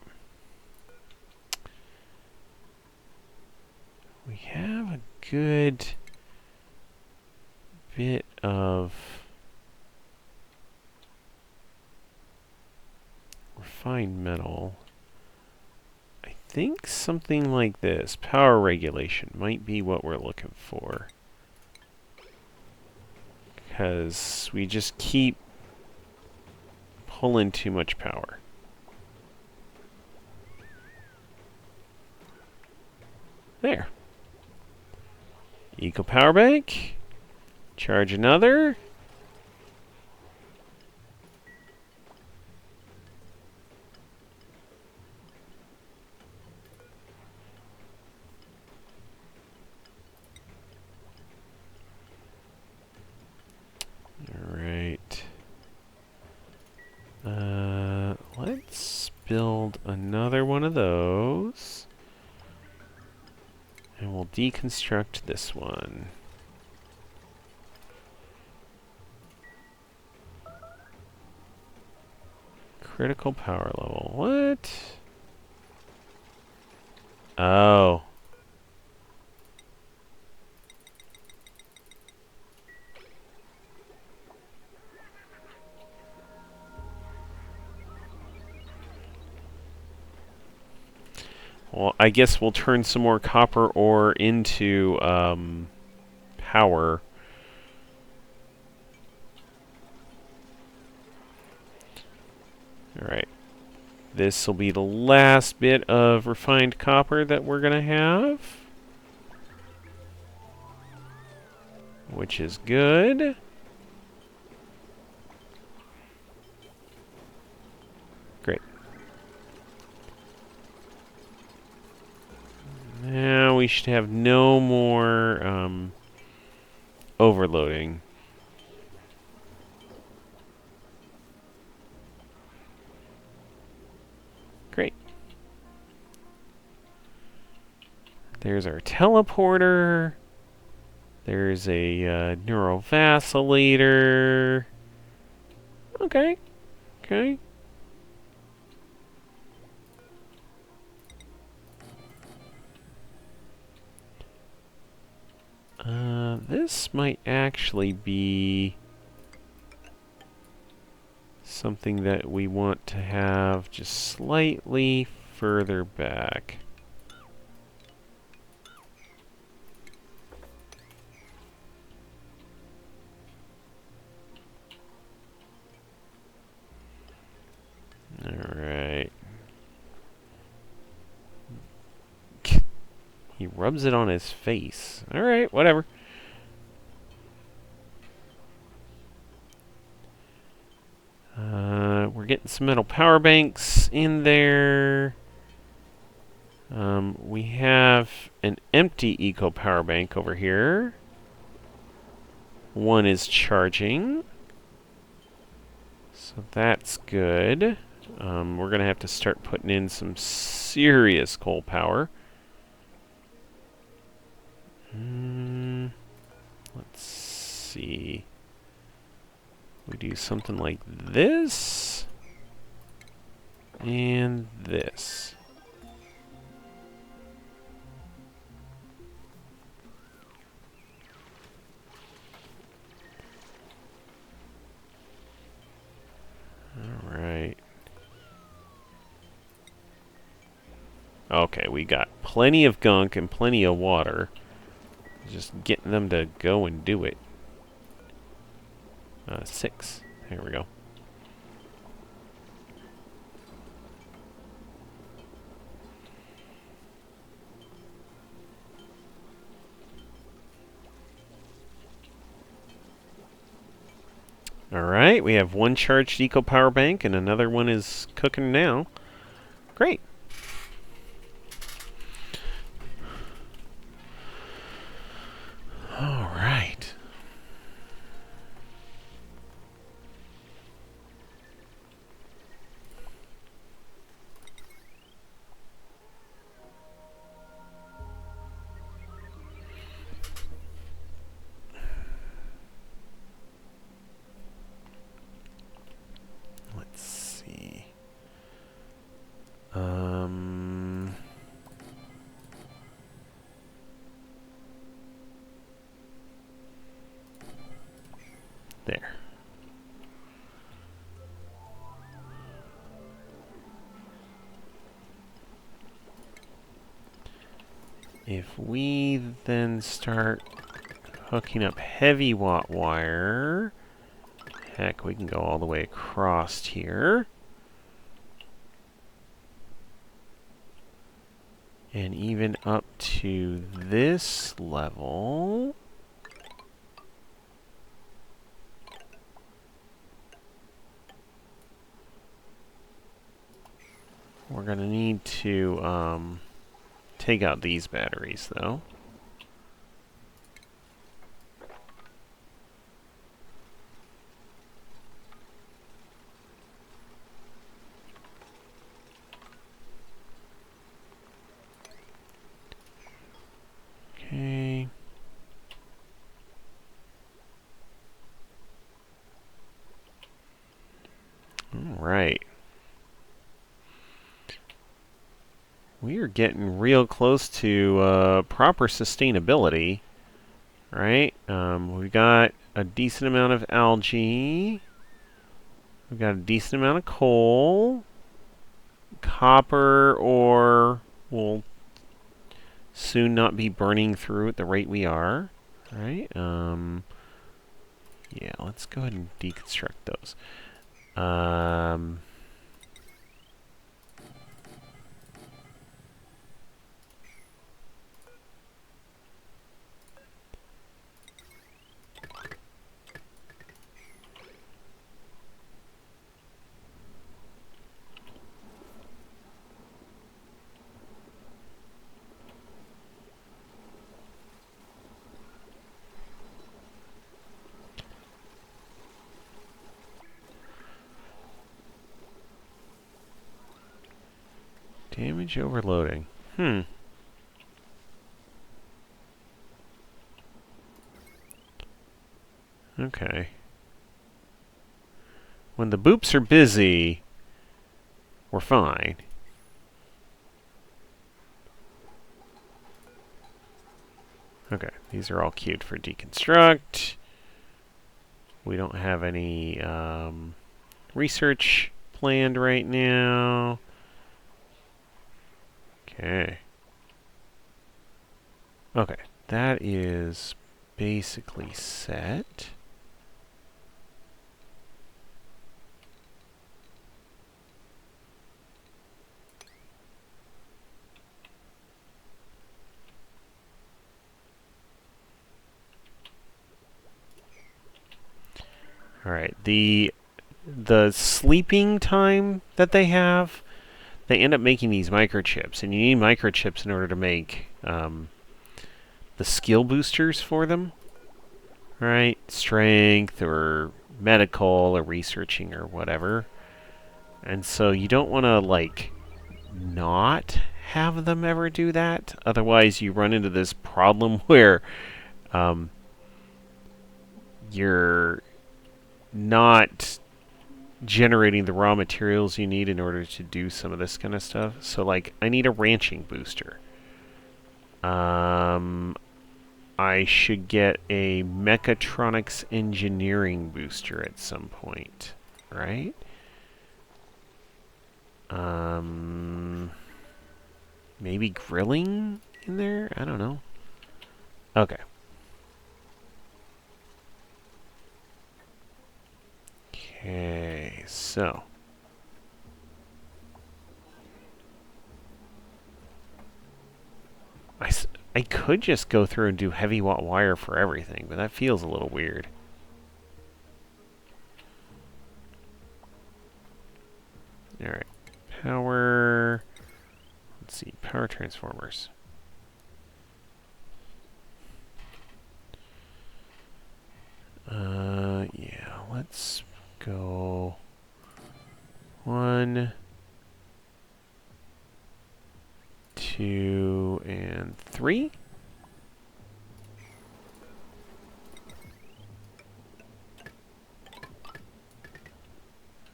S1: We have a good bit of refined metal. I think something like this, power regulation, might be what we're looking for. Because we just keep pulling too much power. There. Eco power bank. Charge another. Alright. Let's build another one of those. And we'll deconstruct this one. Critical power level. What? Oh. Well, I guess we'll turn some more copper ore into power. Alright. This will be the last bit of refined copper that we're going to have. Which is good. Great. Now we should have no more overloading. Great. There's our teleporter. There's a neurovacillator. Okay. Okay. This might actually be something that we want to have just slightly further back. Alright. He rubs it on his face. Alright, whatever. We're getting some metal power banks in there. We have an empty eco power bank over here. One is charging. So that's good. We're going to have to start putting in some serious coal power. Let's see. We do something like this. And this. Alright. Okay, we got plenty of gunk and plenty of water. Just getting them to go and do it. 6. There we go. Alright, we have one charged eco power bank and another one is cooking now. Great. Alright. There. If we then start hooking up heavy watt wire, heck, we can go all the way across here. And even up to this level. We're going to need to take out these batteries, though. Okay. All right. We are getting real close to proper sustainability, right? We've got a decent amount of algae. We've got a decent amount of coal. Copper ore will soon not be burning through at the rate we are, right? Yeah, let's go ahead and deconstruct those. Damage overloading. Okay. When the boops are busy, we're fine. Okay, these are all queued for deconstruct. We don't have any research planned right now. Okay. Okay, that is basically set. All right, the sleeping time that they have, they end up making these microchips, and you need microchips in order to make the skill boosters for them, right? Strength or medical or researching or whatever. And so you don't want to like not have them ever do that. Otherwise, you run into this problem where you're not generating the raw materials you need in order to do some of this kind of stuff. So, like, I need a ranching booster. I should get a mechatronics engineering booster at some point, right? Maybe grilling in there? I don't know. Okay. Okay, so. I could just go through and do heavy watt wire for everything, but that feels a little weird. Alright. Power. Let's see. Power transformers. Yeah, let's go 1, 2, and 3.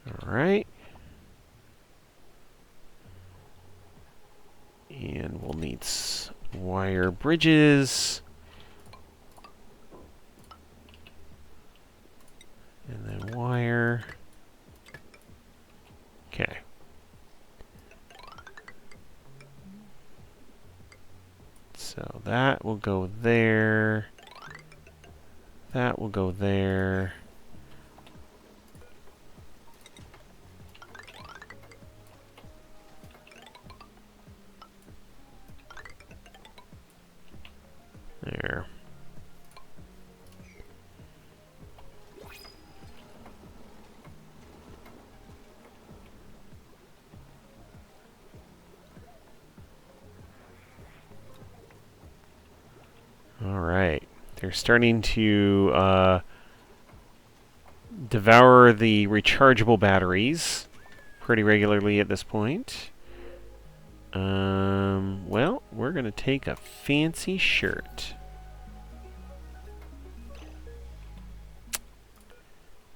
S1: All right. And we'll need wire bridges. So that will go there. That will go there. There. All right. They're starting to devour the rechargeable batteries pretty regularly at this point. Well, we're going to take a fancy shirt.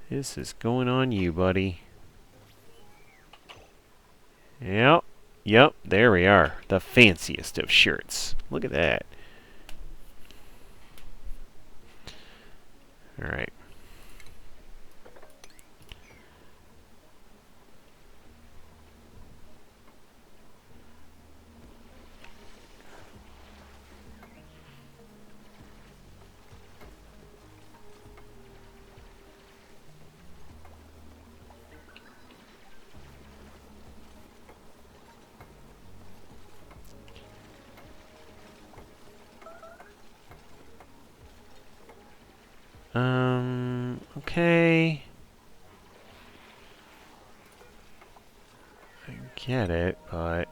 S1: This is going on you, buddy. Yep. Yep, there we are. The fanciest of shirts. Look at that. All right. Okay. I get it, but...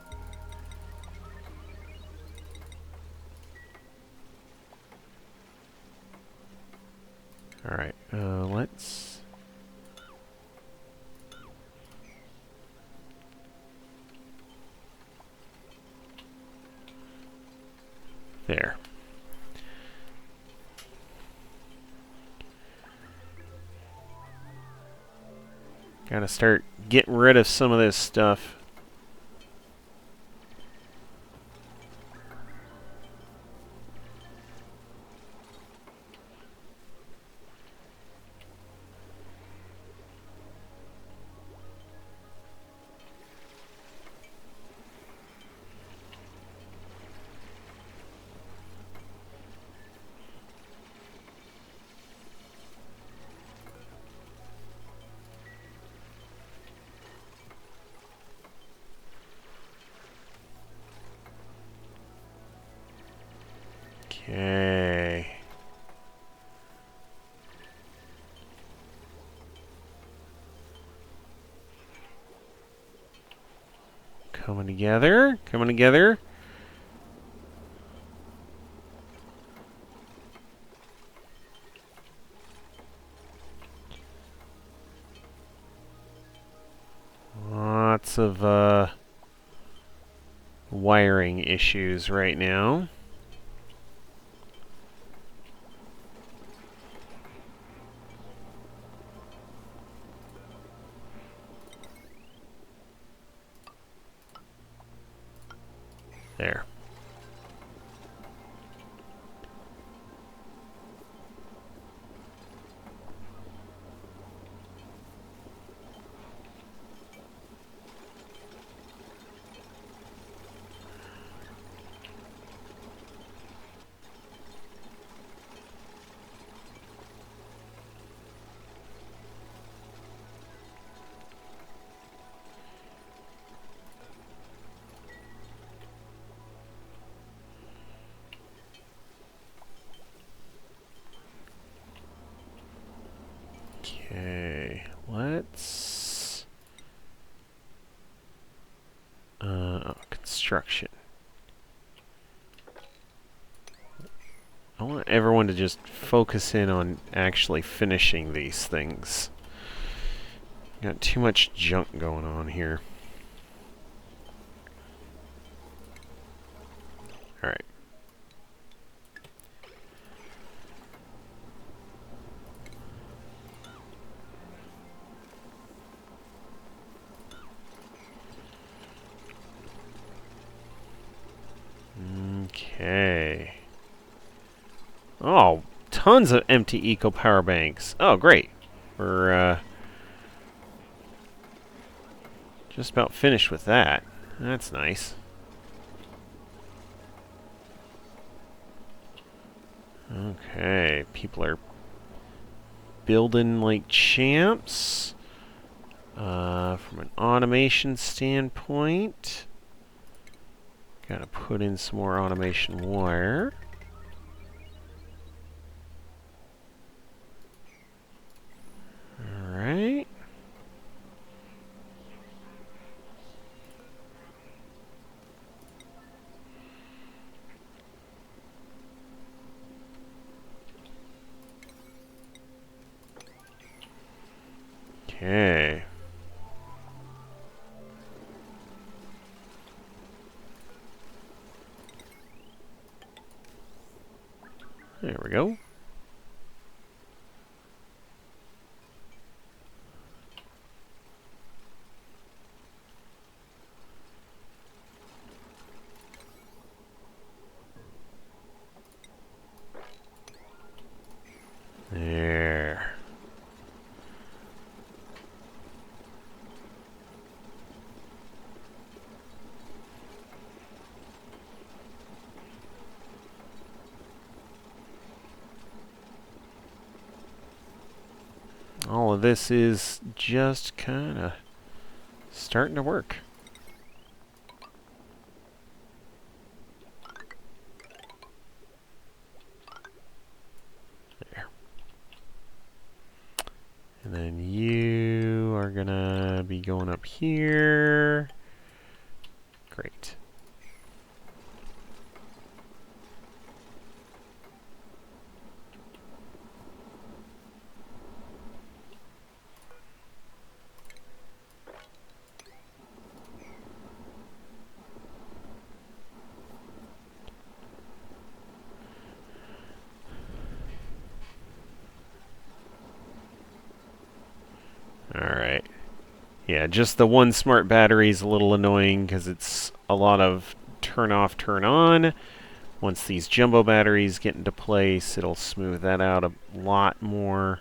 S1: Alright, let's... There. Gotta start getting rid of some of this stuff. Okay. Coming together, coming together. Lots of wiring issues right now. There. Okay, let's... construction. I want everyone to just focus in on actually finishing these things. Got too much junk going on here. Alright. Okay. Oh, tons of empty eco power banks. Oh, great. We're just about finished with that. That's nice. Okay, people are building like champs. From an automation standpoint, gotta put in some more automation wire. Alright. Okay. There we go. There. All of this is just kind of starting to work. There. And then you are gonna be going up here. Great. Alright. Yeah, just the one smart battery is a little annoying because it's a lot of turn off, turn on. Once these jumbo batteries get into place, it'll smooth that out a lot more.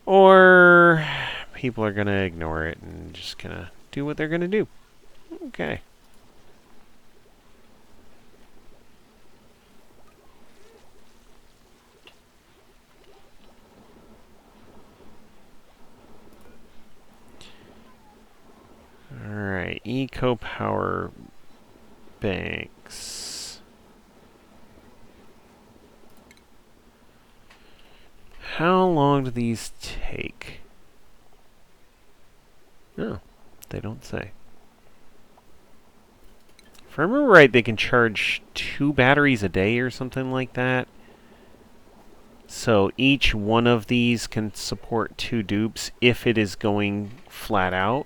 S1: Or people are going to ignore it and just going to do what they're going to do. Okay. Alright, eco power banks. How long do these take? No, they don't say. If I remember right, they can charge 2 batteries a day or something like that. So each one of these can support 2 dupes if it is going flat out.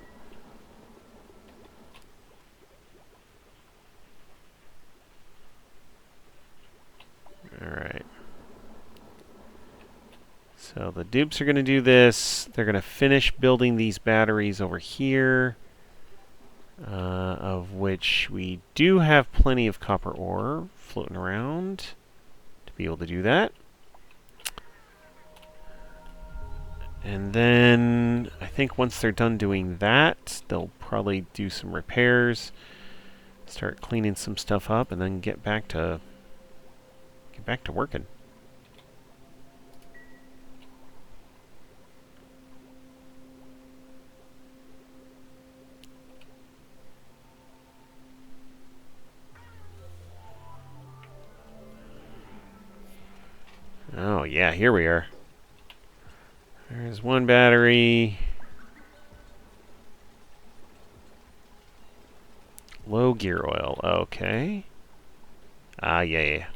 S1: Alright. So the dupes are going to do this. They're going to finish building these batteries over here. Of which we do have plenty of copper ore floating around to be able to do that. And then I think once they're done doing that, they'll probably do some repairs, start cleaning some stuff up, and then get back to working. Oh yeah, here we are. There's one battery. Low gear oil. Okay. Ah, yeah.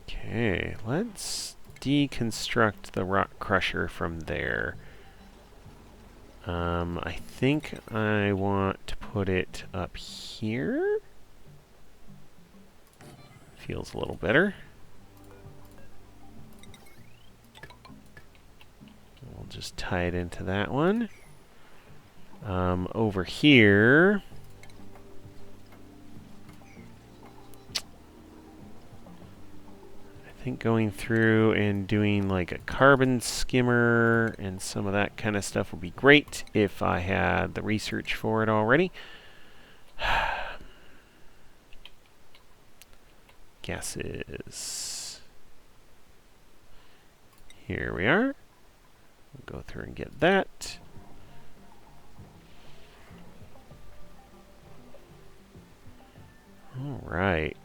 S1: Okay, let's deconstruct the rock crusher from there. I think I want to put it up here. Feels a little better. We'll just tie it into that one. Over here, think going through and doing like a carbon skimmer and some of that kind of stuff would be great if I had the research for it already. Gases. Here we are. We'll go through and get that. All right.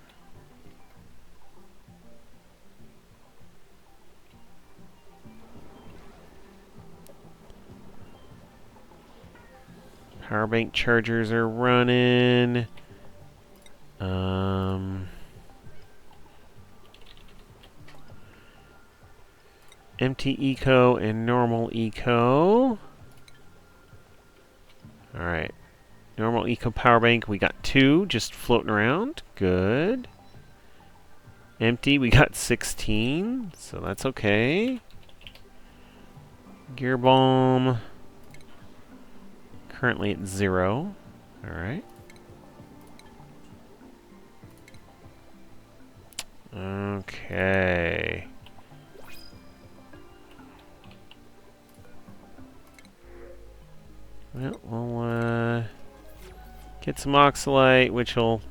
S1: Power bank chargers are running. Empty eco and normal eco. Alright. Normal eco power bank, we got 2 just floating around. Good. Empty, we got 16, so that's okay. Gear bomb. Currently at 0. Alright. Okay. Well, we'll get some oxalite, which will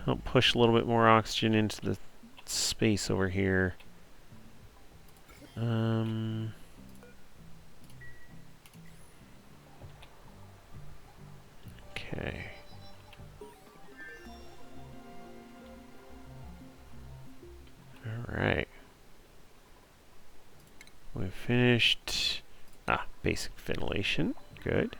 S1: help push a little bit more oxygen into the space over here. Okay. Alright. We've finished. Basic ventilation. Good.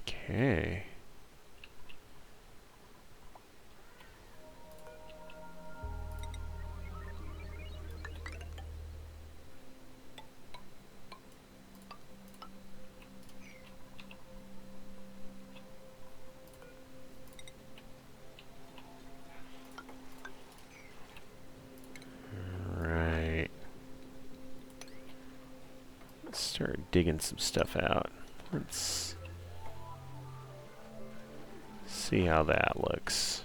S1: Okay. Start digging some stuff out. Let's see how that looks.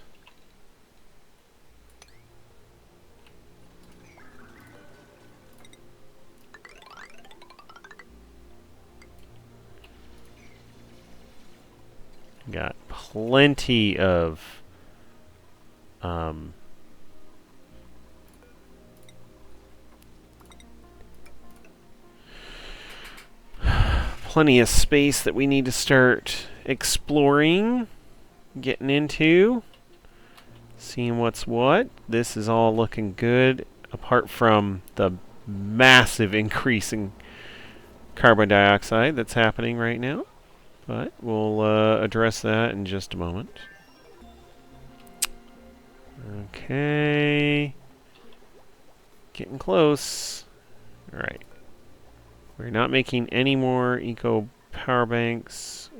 S1: Got plenty of plenty of space that we need to start exploring, getting into, seeing what's what. This is all looking good, apart from the massive increase in carbon dioxide that's happening right now. But we'll address that in just a moment. Okay. Getting close. Alright. We're not making any more eco power banks.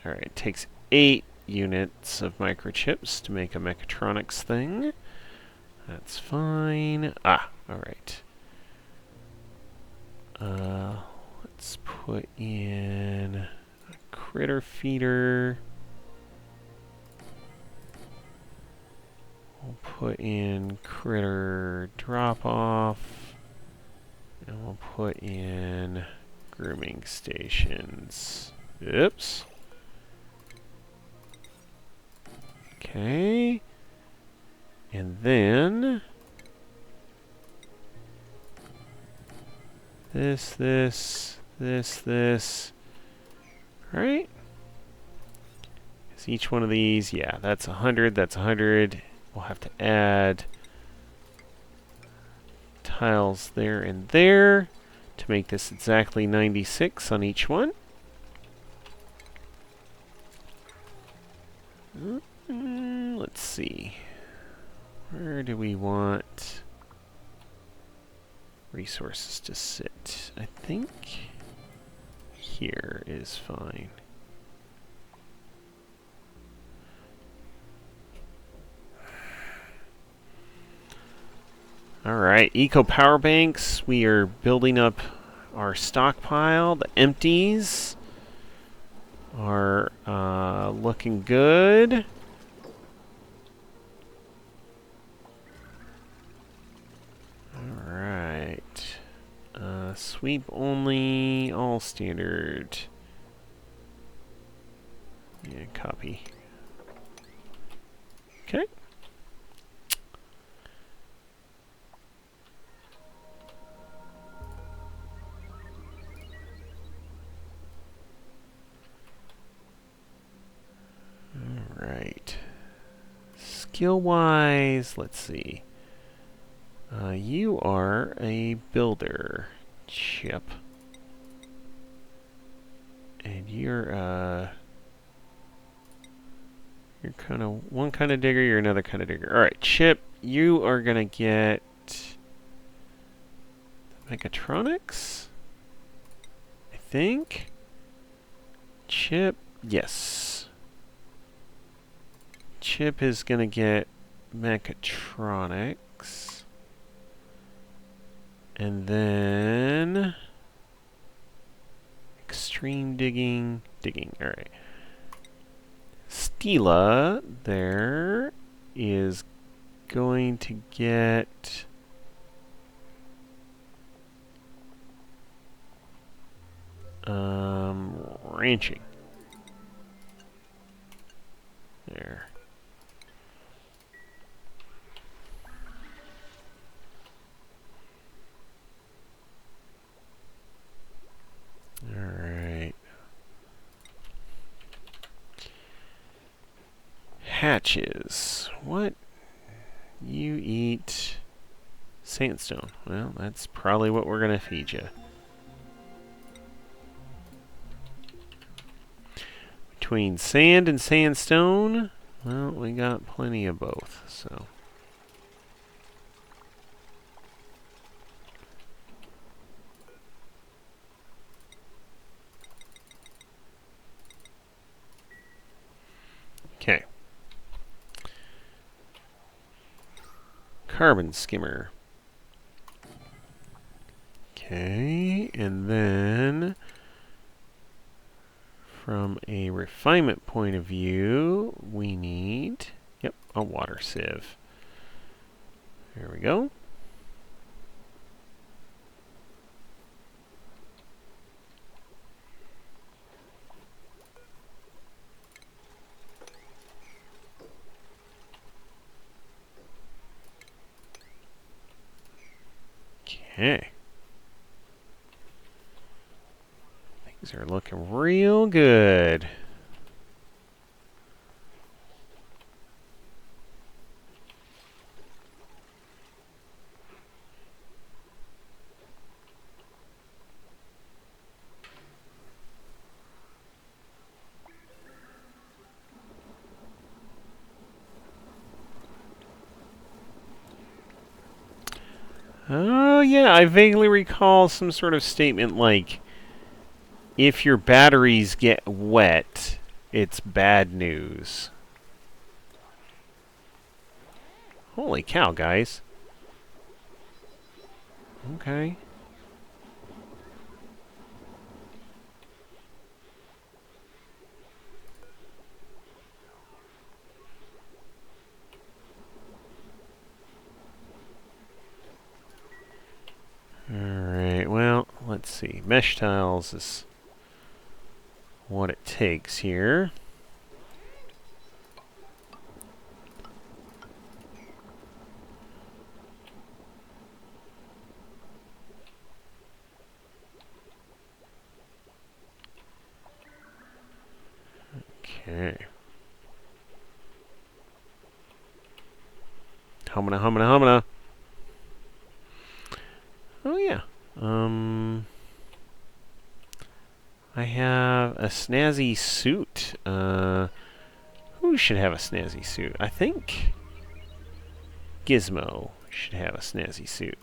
S1: Alright, it takes 8 units of microchips to make a mechatronics thing. That's fine. Alright. Let's put in a critter feeder. We'll put in critter drop-off. And we'll put in grooming stations. Oops. Okay. And then this. Right? Is each one of these, yeah, that's 100, that's 100. We'll have to add tiles there and there to make this exactly 96 on each one. Let's see. Where do we want resources to sit? I think here is fine. Alright, eco power banks. We are building up our stockpile. The empties are looking good. Alright. Sweep only, all standard. Yeah, copy. Okay. Alright. Skill-wise, let's see. You are a builder, Chip. And you're kind of one kind of digger, you're another kind of digger. Alright, Chip, you are gonna get mechatronics, I think. Chip, yes. Chip is gonna get mechatronics. And then extreme digging, alright. Stila there is going to get ranching. There. Alright. Hatches. What? You eat sandstone. Well, that's probably what we're going to feed you. Between sand and sandstone, well, we got plenty of both, so. Okay. Carbon skimmer. Okay, and then from a refinement point of view, we need, yep, a water sieve. There we go. Okay. Things are looking real good. Oh, yeah, I vaguely recall some sort of statement like, if your batteries get wet, it's bad news. Holy cow, guys. Okay. Alright, well, let's see. Mesh tiles is what it takes here. Okay. Humana, humana, humana. Oh, yeah. I have a snazzy suit. Who should have a snazzy suit? I think Gizmo should have a snazzy suit.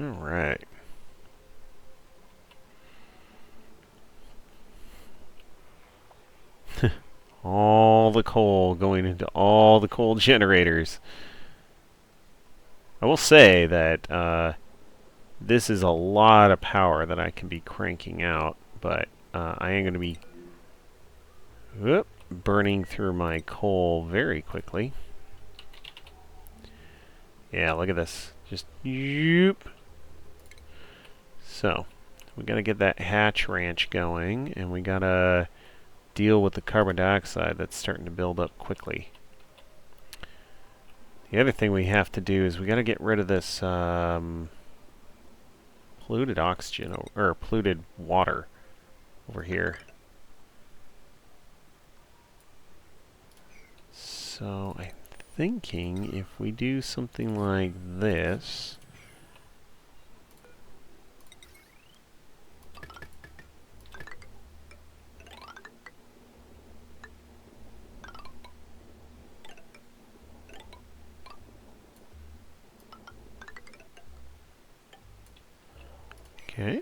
S1: Alright. All the coal going into all the coal generators. I will say that this is a lot of power that I can be cranking out, but I am going to be burning through my coal very quickly. Yeah, look at this. Just yoop. So, we got to get that hatch ranch going, and we got to deal with the carbon dioxide that's starting to build up quickly. The other thing we have to do is we got to get rid of this polluted oxygen, or polluted water over here. So I'm thinking if we do something like this, okay.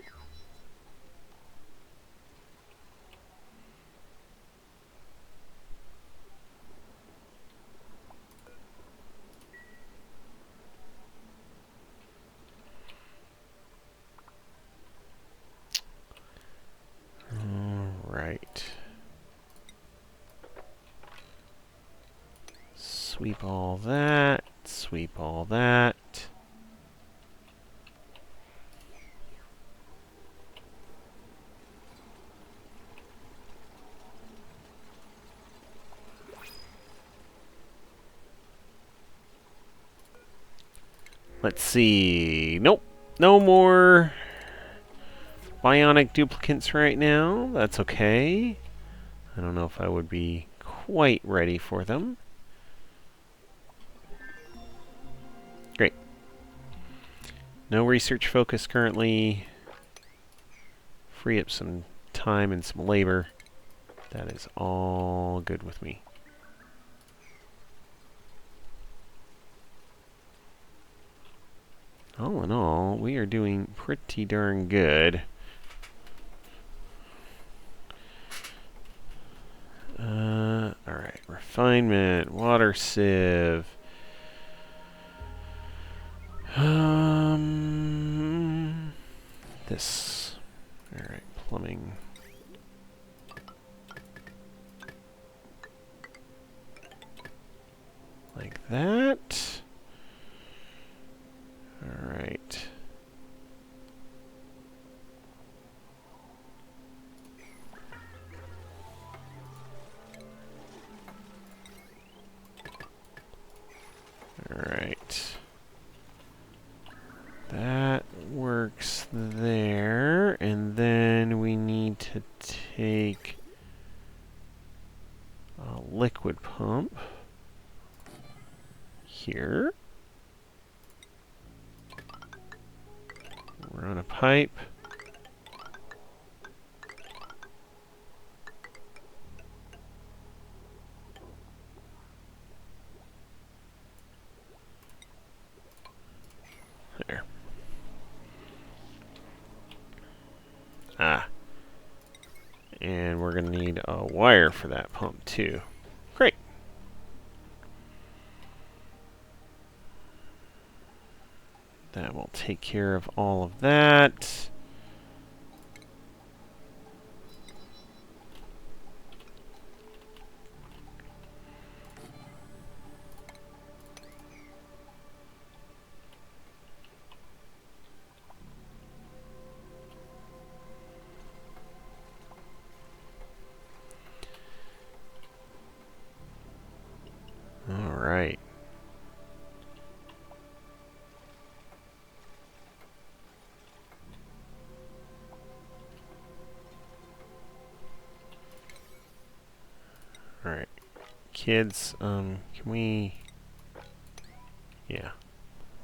S1: Right. Sweep all that. Sweep all that. Let's see. Nope. No more bionic duplicates right now. That's okay. I don't know if I would be quite ready for them. Great. No research focus currently. Free up some time and some labor. That is all good with me. All in all, we are doing pretty darn good. Alright, refinement, water sieve. This. Alright, plumbing. Like that. Alright. Alright. That works there, and then we need to take a liquid pump here. Run a pipe. There. And we're going to need a wire for that pump too. Great. That will take care of all of that. All right. All right. Kids, can we... Yeah.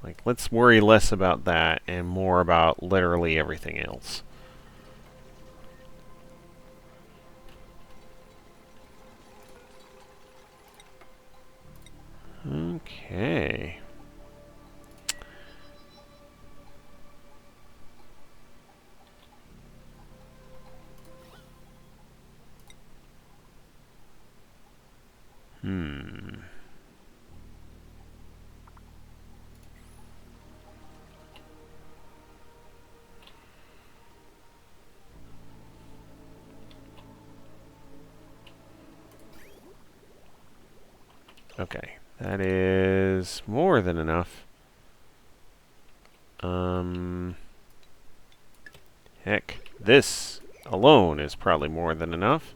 S1: Like, let's worry less about that and more about literally everything else. Okay. Okay, that is more than enough. Heck, this alone is probably more than enough.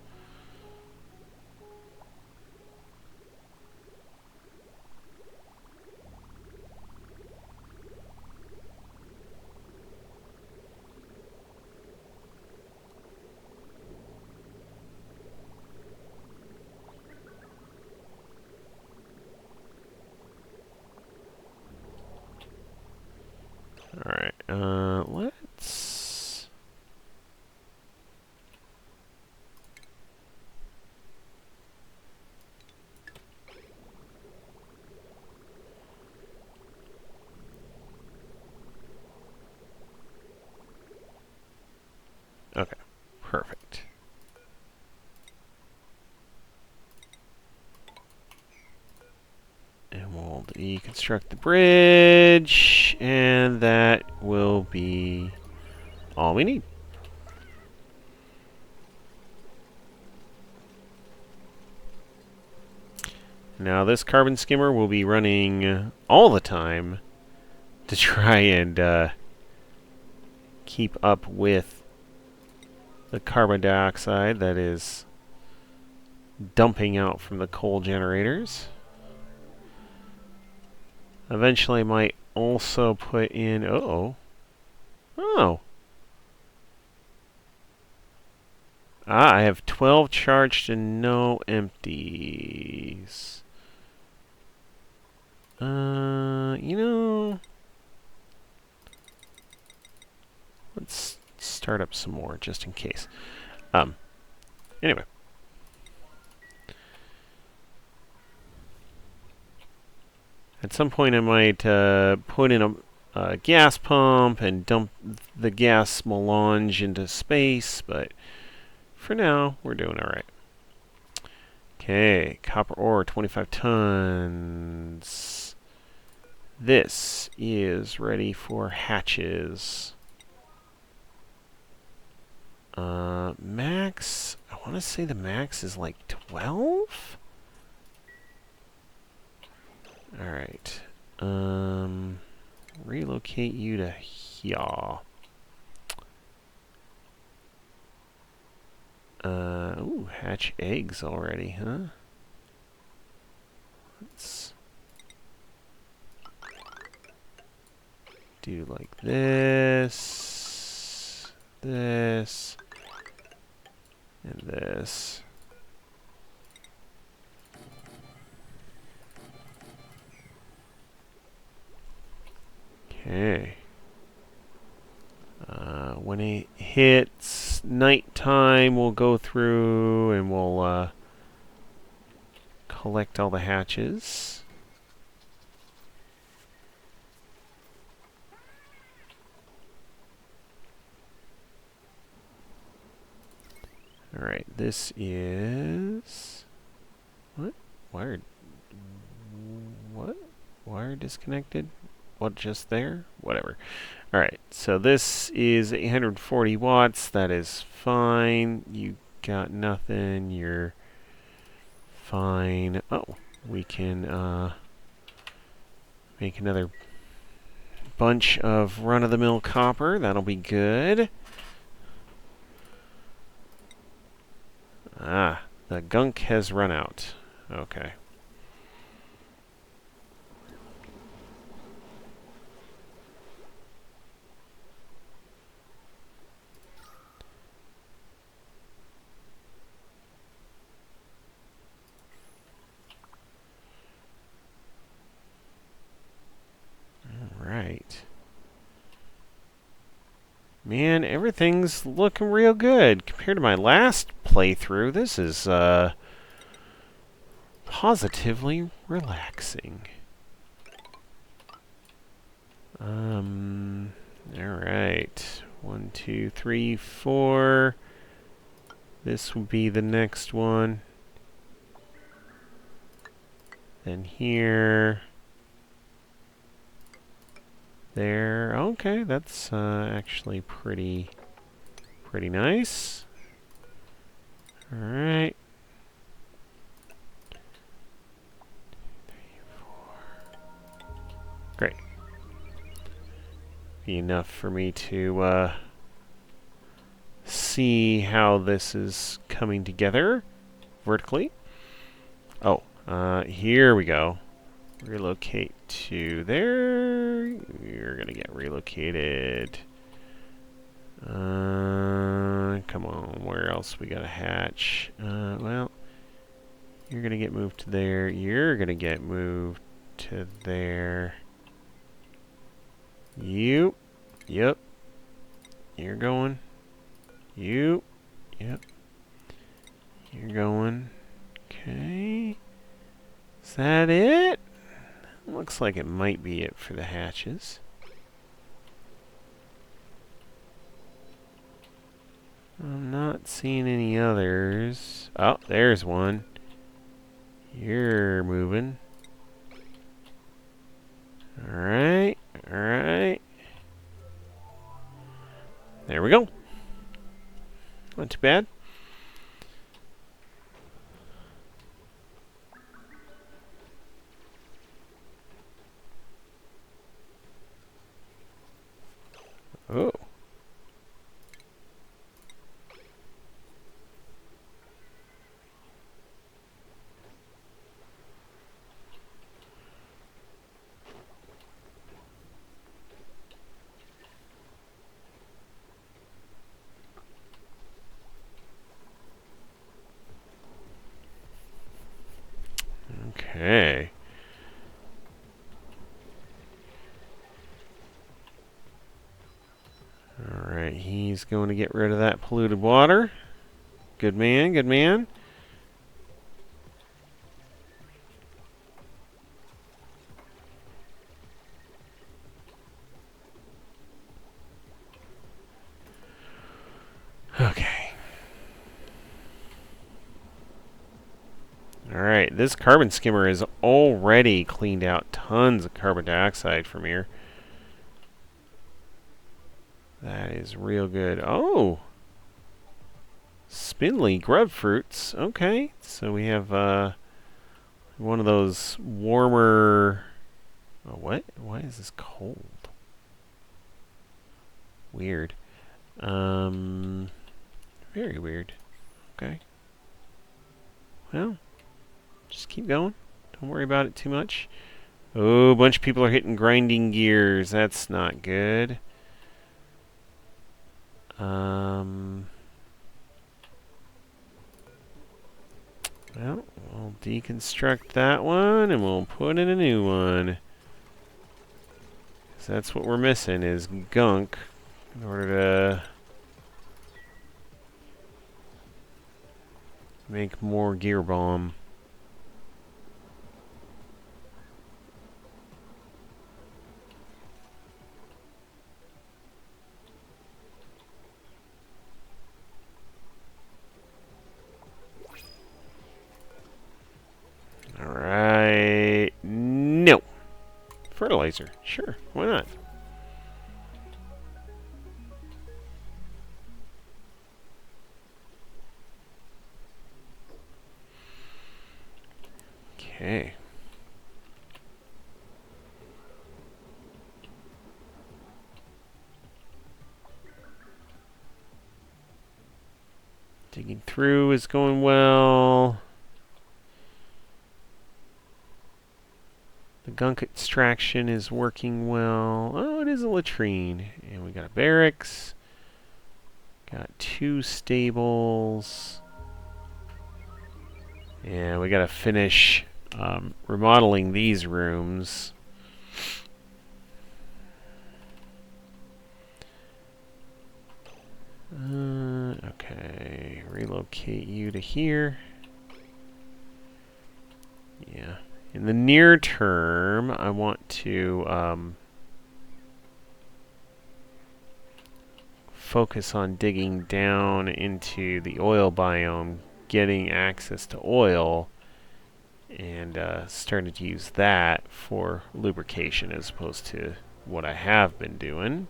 S1: Alright, let's... Okay, perfect. And we'll deconstruct the bridge, and that will be all we need. Now this carbon skimmer will be running all the time to try and keep up with the carbon dioxide that is dumping out from the coal generators. Eventually I might also put in... Oh. Ah, I have 12 charged and no empties. You know... Let's start up some more, just in case. Anyway. At some point I might put in a gas pump and dump the gas melange into space, but for now, we're doing alright. Okay, copper ore, 25 tons. This is ready for hatches. Max, I want to say the max is like 12? Alright. Relocate you to here. Ooh, hatch eggs already, huh? Let's do like this, this, and this. Okay. When it hits nighttime, we'll go through and we'll collect all the hatches. Alright, this is... What? Wire disconnected? What, just there? Whatever. Alright, so this is 840 watts. That is fine. You got nothing. You're fine. Oh, we can make another bunch of run-of-the-mill copper. That'll be good. Ah, the gunk has run out. Okay. Alright. Man, everything's looking real good. Compared to my last playthrough, this is, positively relaxing. Alright. 1, 2, 3, 4. This will be the next one. Then here. There. Okay, that's actually pretty nice. Alright. be enough for me to see how this is coming together vertically. Oh, here we go. Relocate to there. You're gonna get relocated. Come on, where else we got a hatch? Well, you're gonna get moved to there. You're gonna get moved to there. You. Yep. You're going. You. Yep. You're going. Okay. Is that it? Looks like it might be it for the hatches. I'm not seeing any others. Oh, there's one. You're moving. Alright, alright. There we go. Not too bad. Oh. Okay. Alright, he's going to get rid of that polluted water. Good man, good man. Okay. Alright, this carbon skimmer has already cleaned out tons of carbon dioxide from here. That is real good. Oh! Spindly grub fruits. Okay, so we have one of those warmer... Oh, what? Why is this cold? Weird. Very weird. Okay. Well, just keep going. Don't worry about it too much. Oh, a bunch of people are hitting grinding gears. That's not good. Well, we'll deconstruct that one and we'll put in a new one. So that's what we're missing is gunk in order to make more gear bomb. Alright. No. Fertilizer. Sure. Why not? Okay. Digging through is going well. The gunk extraction is working well. Oh, it is a latrine. And we got a barracks. Got 2 stables. Yeah, we gotta finish remodeling these rooms. Okay, relocate you to here. Yeah. In the near term, I want to focus on digging down into the oil biome, getting access to oil, and starting to use that for lubrication as opposed to what I have been doing.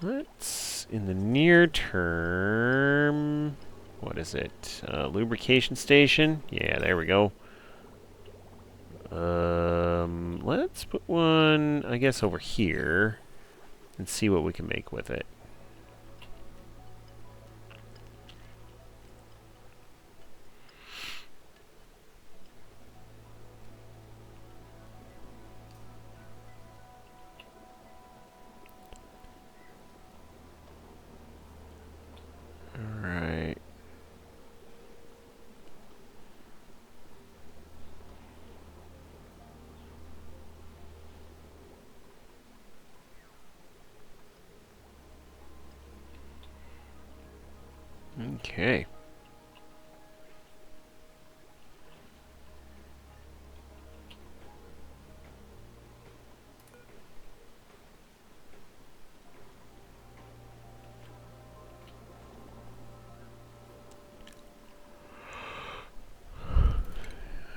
S1: Let's, in the near term, what is it? Lubrication station? Yeah, there we go. Let's put one, I guess, over here and see what we can make with it. Alright. Okay.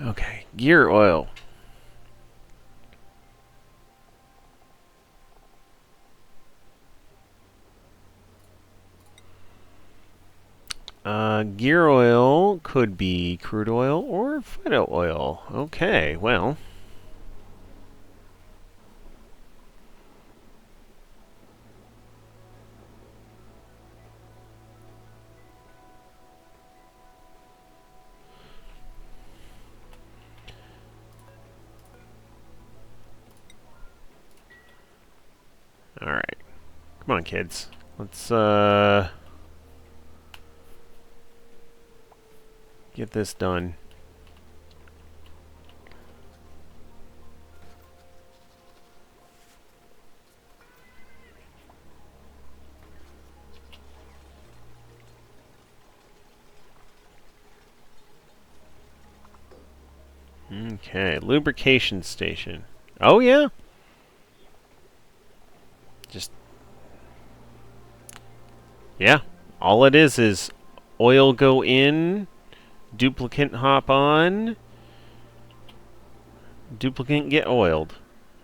S1: Okay, gear oil. Gear oil could be crude oil or phyto oil. Okay, well. Alright. Come on, kids. Let's, get this done. Okay, lubrication station. Oh, yeah. Just, yeah. All it is oil go in, duplicate hop on, duplicate get oiled.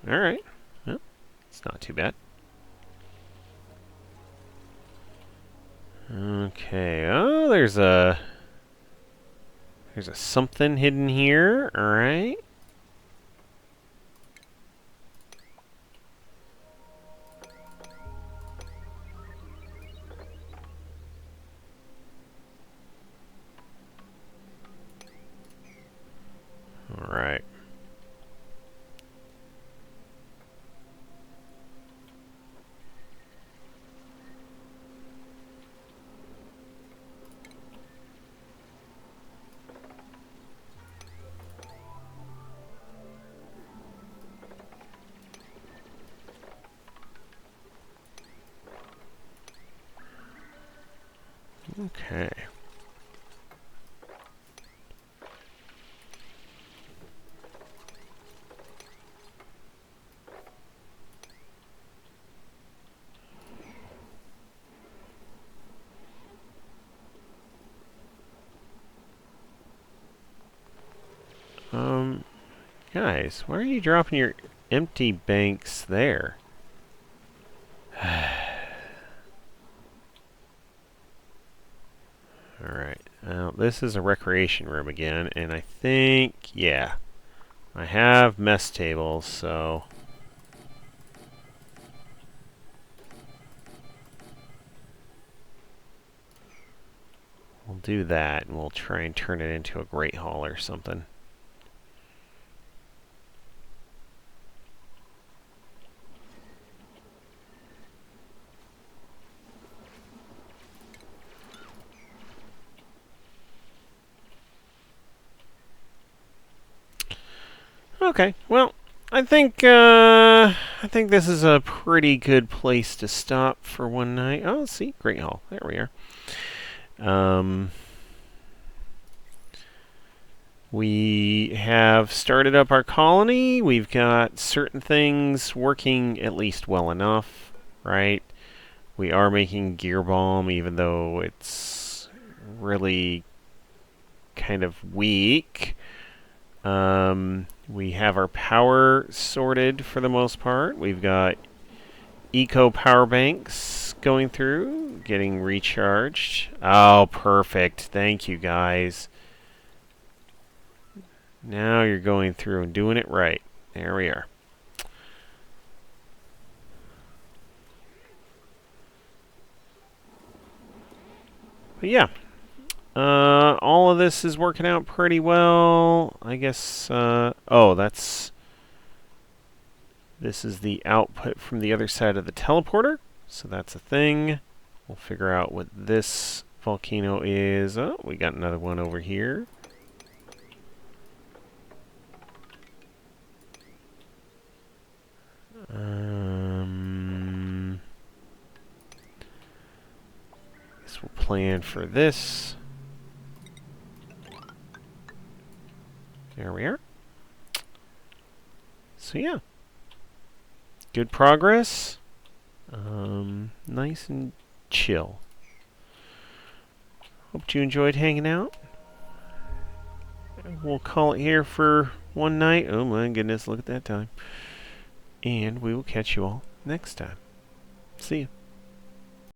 S1: Alright. Well, it's not too bad. Okay. Oh, there's a something hidden here. Alright. Alright. Okay. Guys, why are you dropping your empty banks there? Alright. Now, this is a recreation room again, and I think, yeah, I have mess tables, so we'll do that, and we'll try and turn it into a great hall or something. Okay, well, I think this is a pretty good place to stop for one night. Oh, see, Great Hall. There we are. We have started up our colony. We've got certain things working at least well enough, right? We are making gear balm, even though it's really kind of weak. We have our power sorted for the most part. We've got eco power banks going through, getting recharged. Oh, perfect. Thank you, guys. Now you're going through and doing it right. There we are. But yeah. All of this is working out pretty well. I guess, this is the output from the other side of the teleporter. So that's a thing. We'll figure out what this volcano is. Oh, we got another one over here. Guess we'll plan for this. There we are. So yeah, good progress. Nice and chill. Hope you enjoyed hanging out. We'll call it here for one night. Oh my goodness, look at that time. And we will catch you all next time. See you.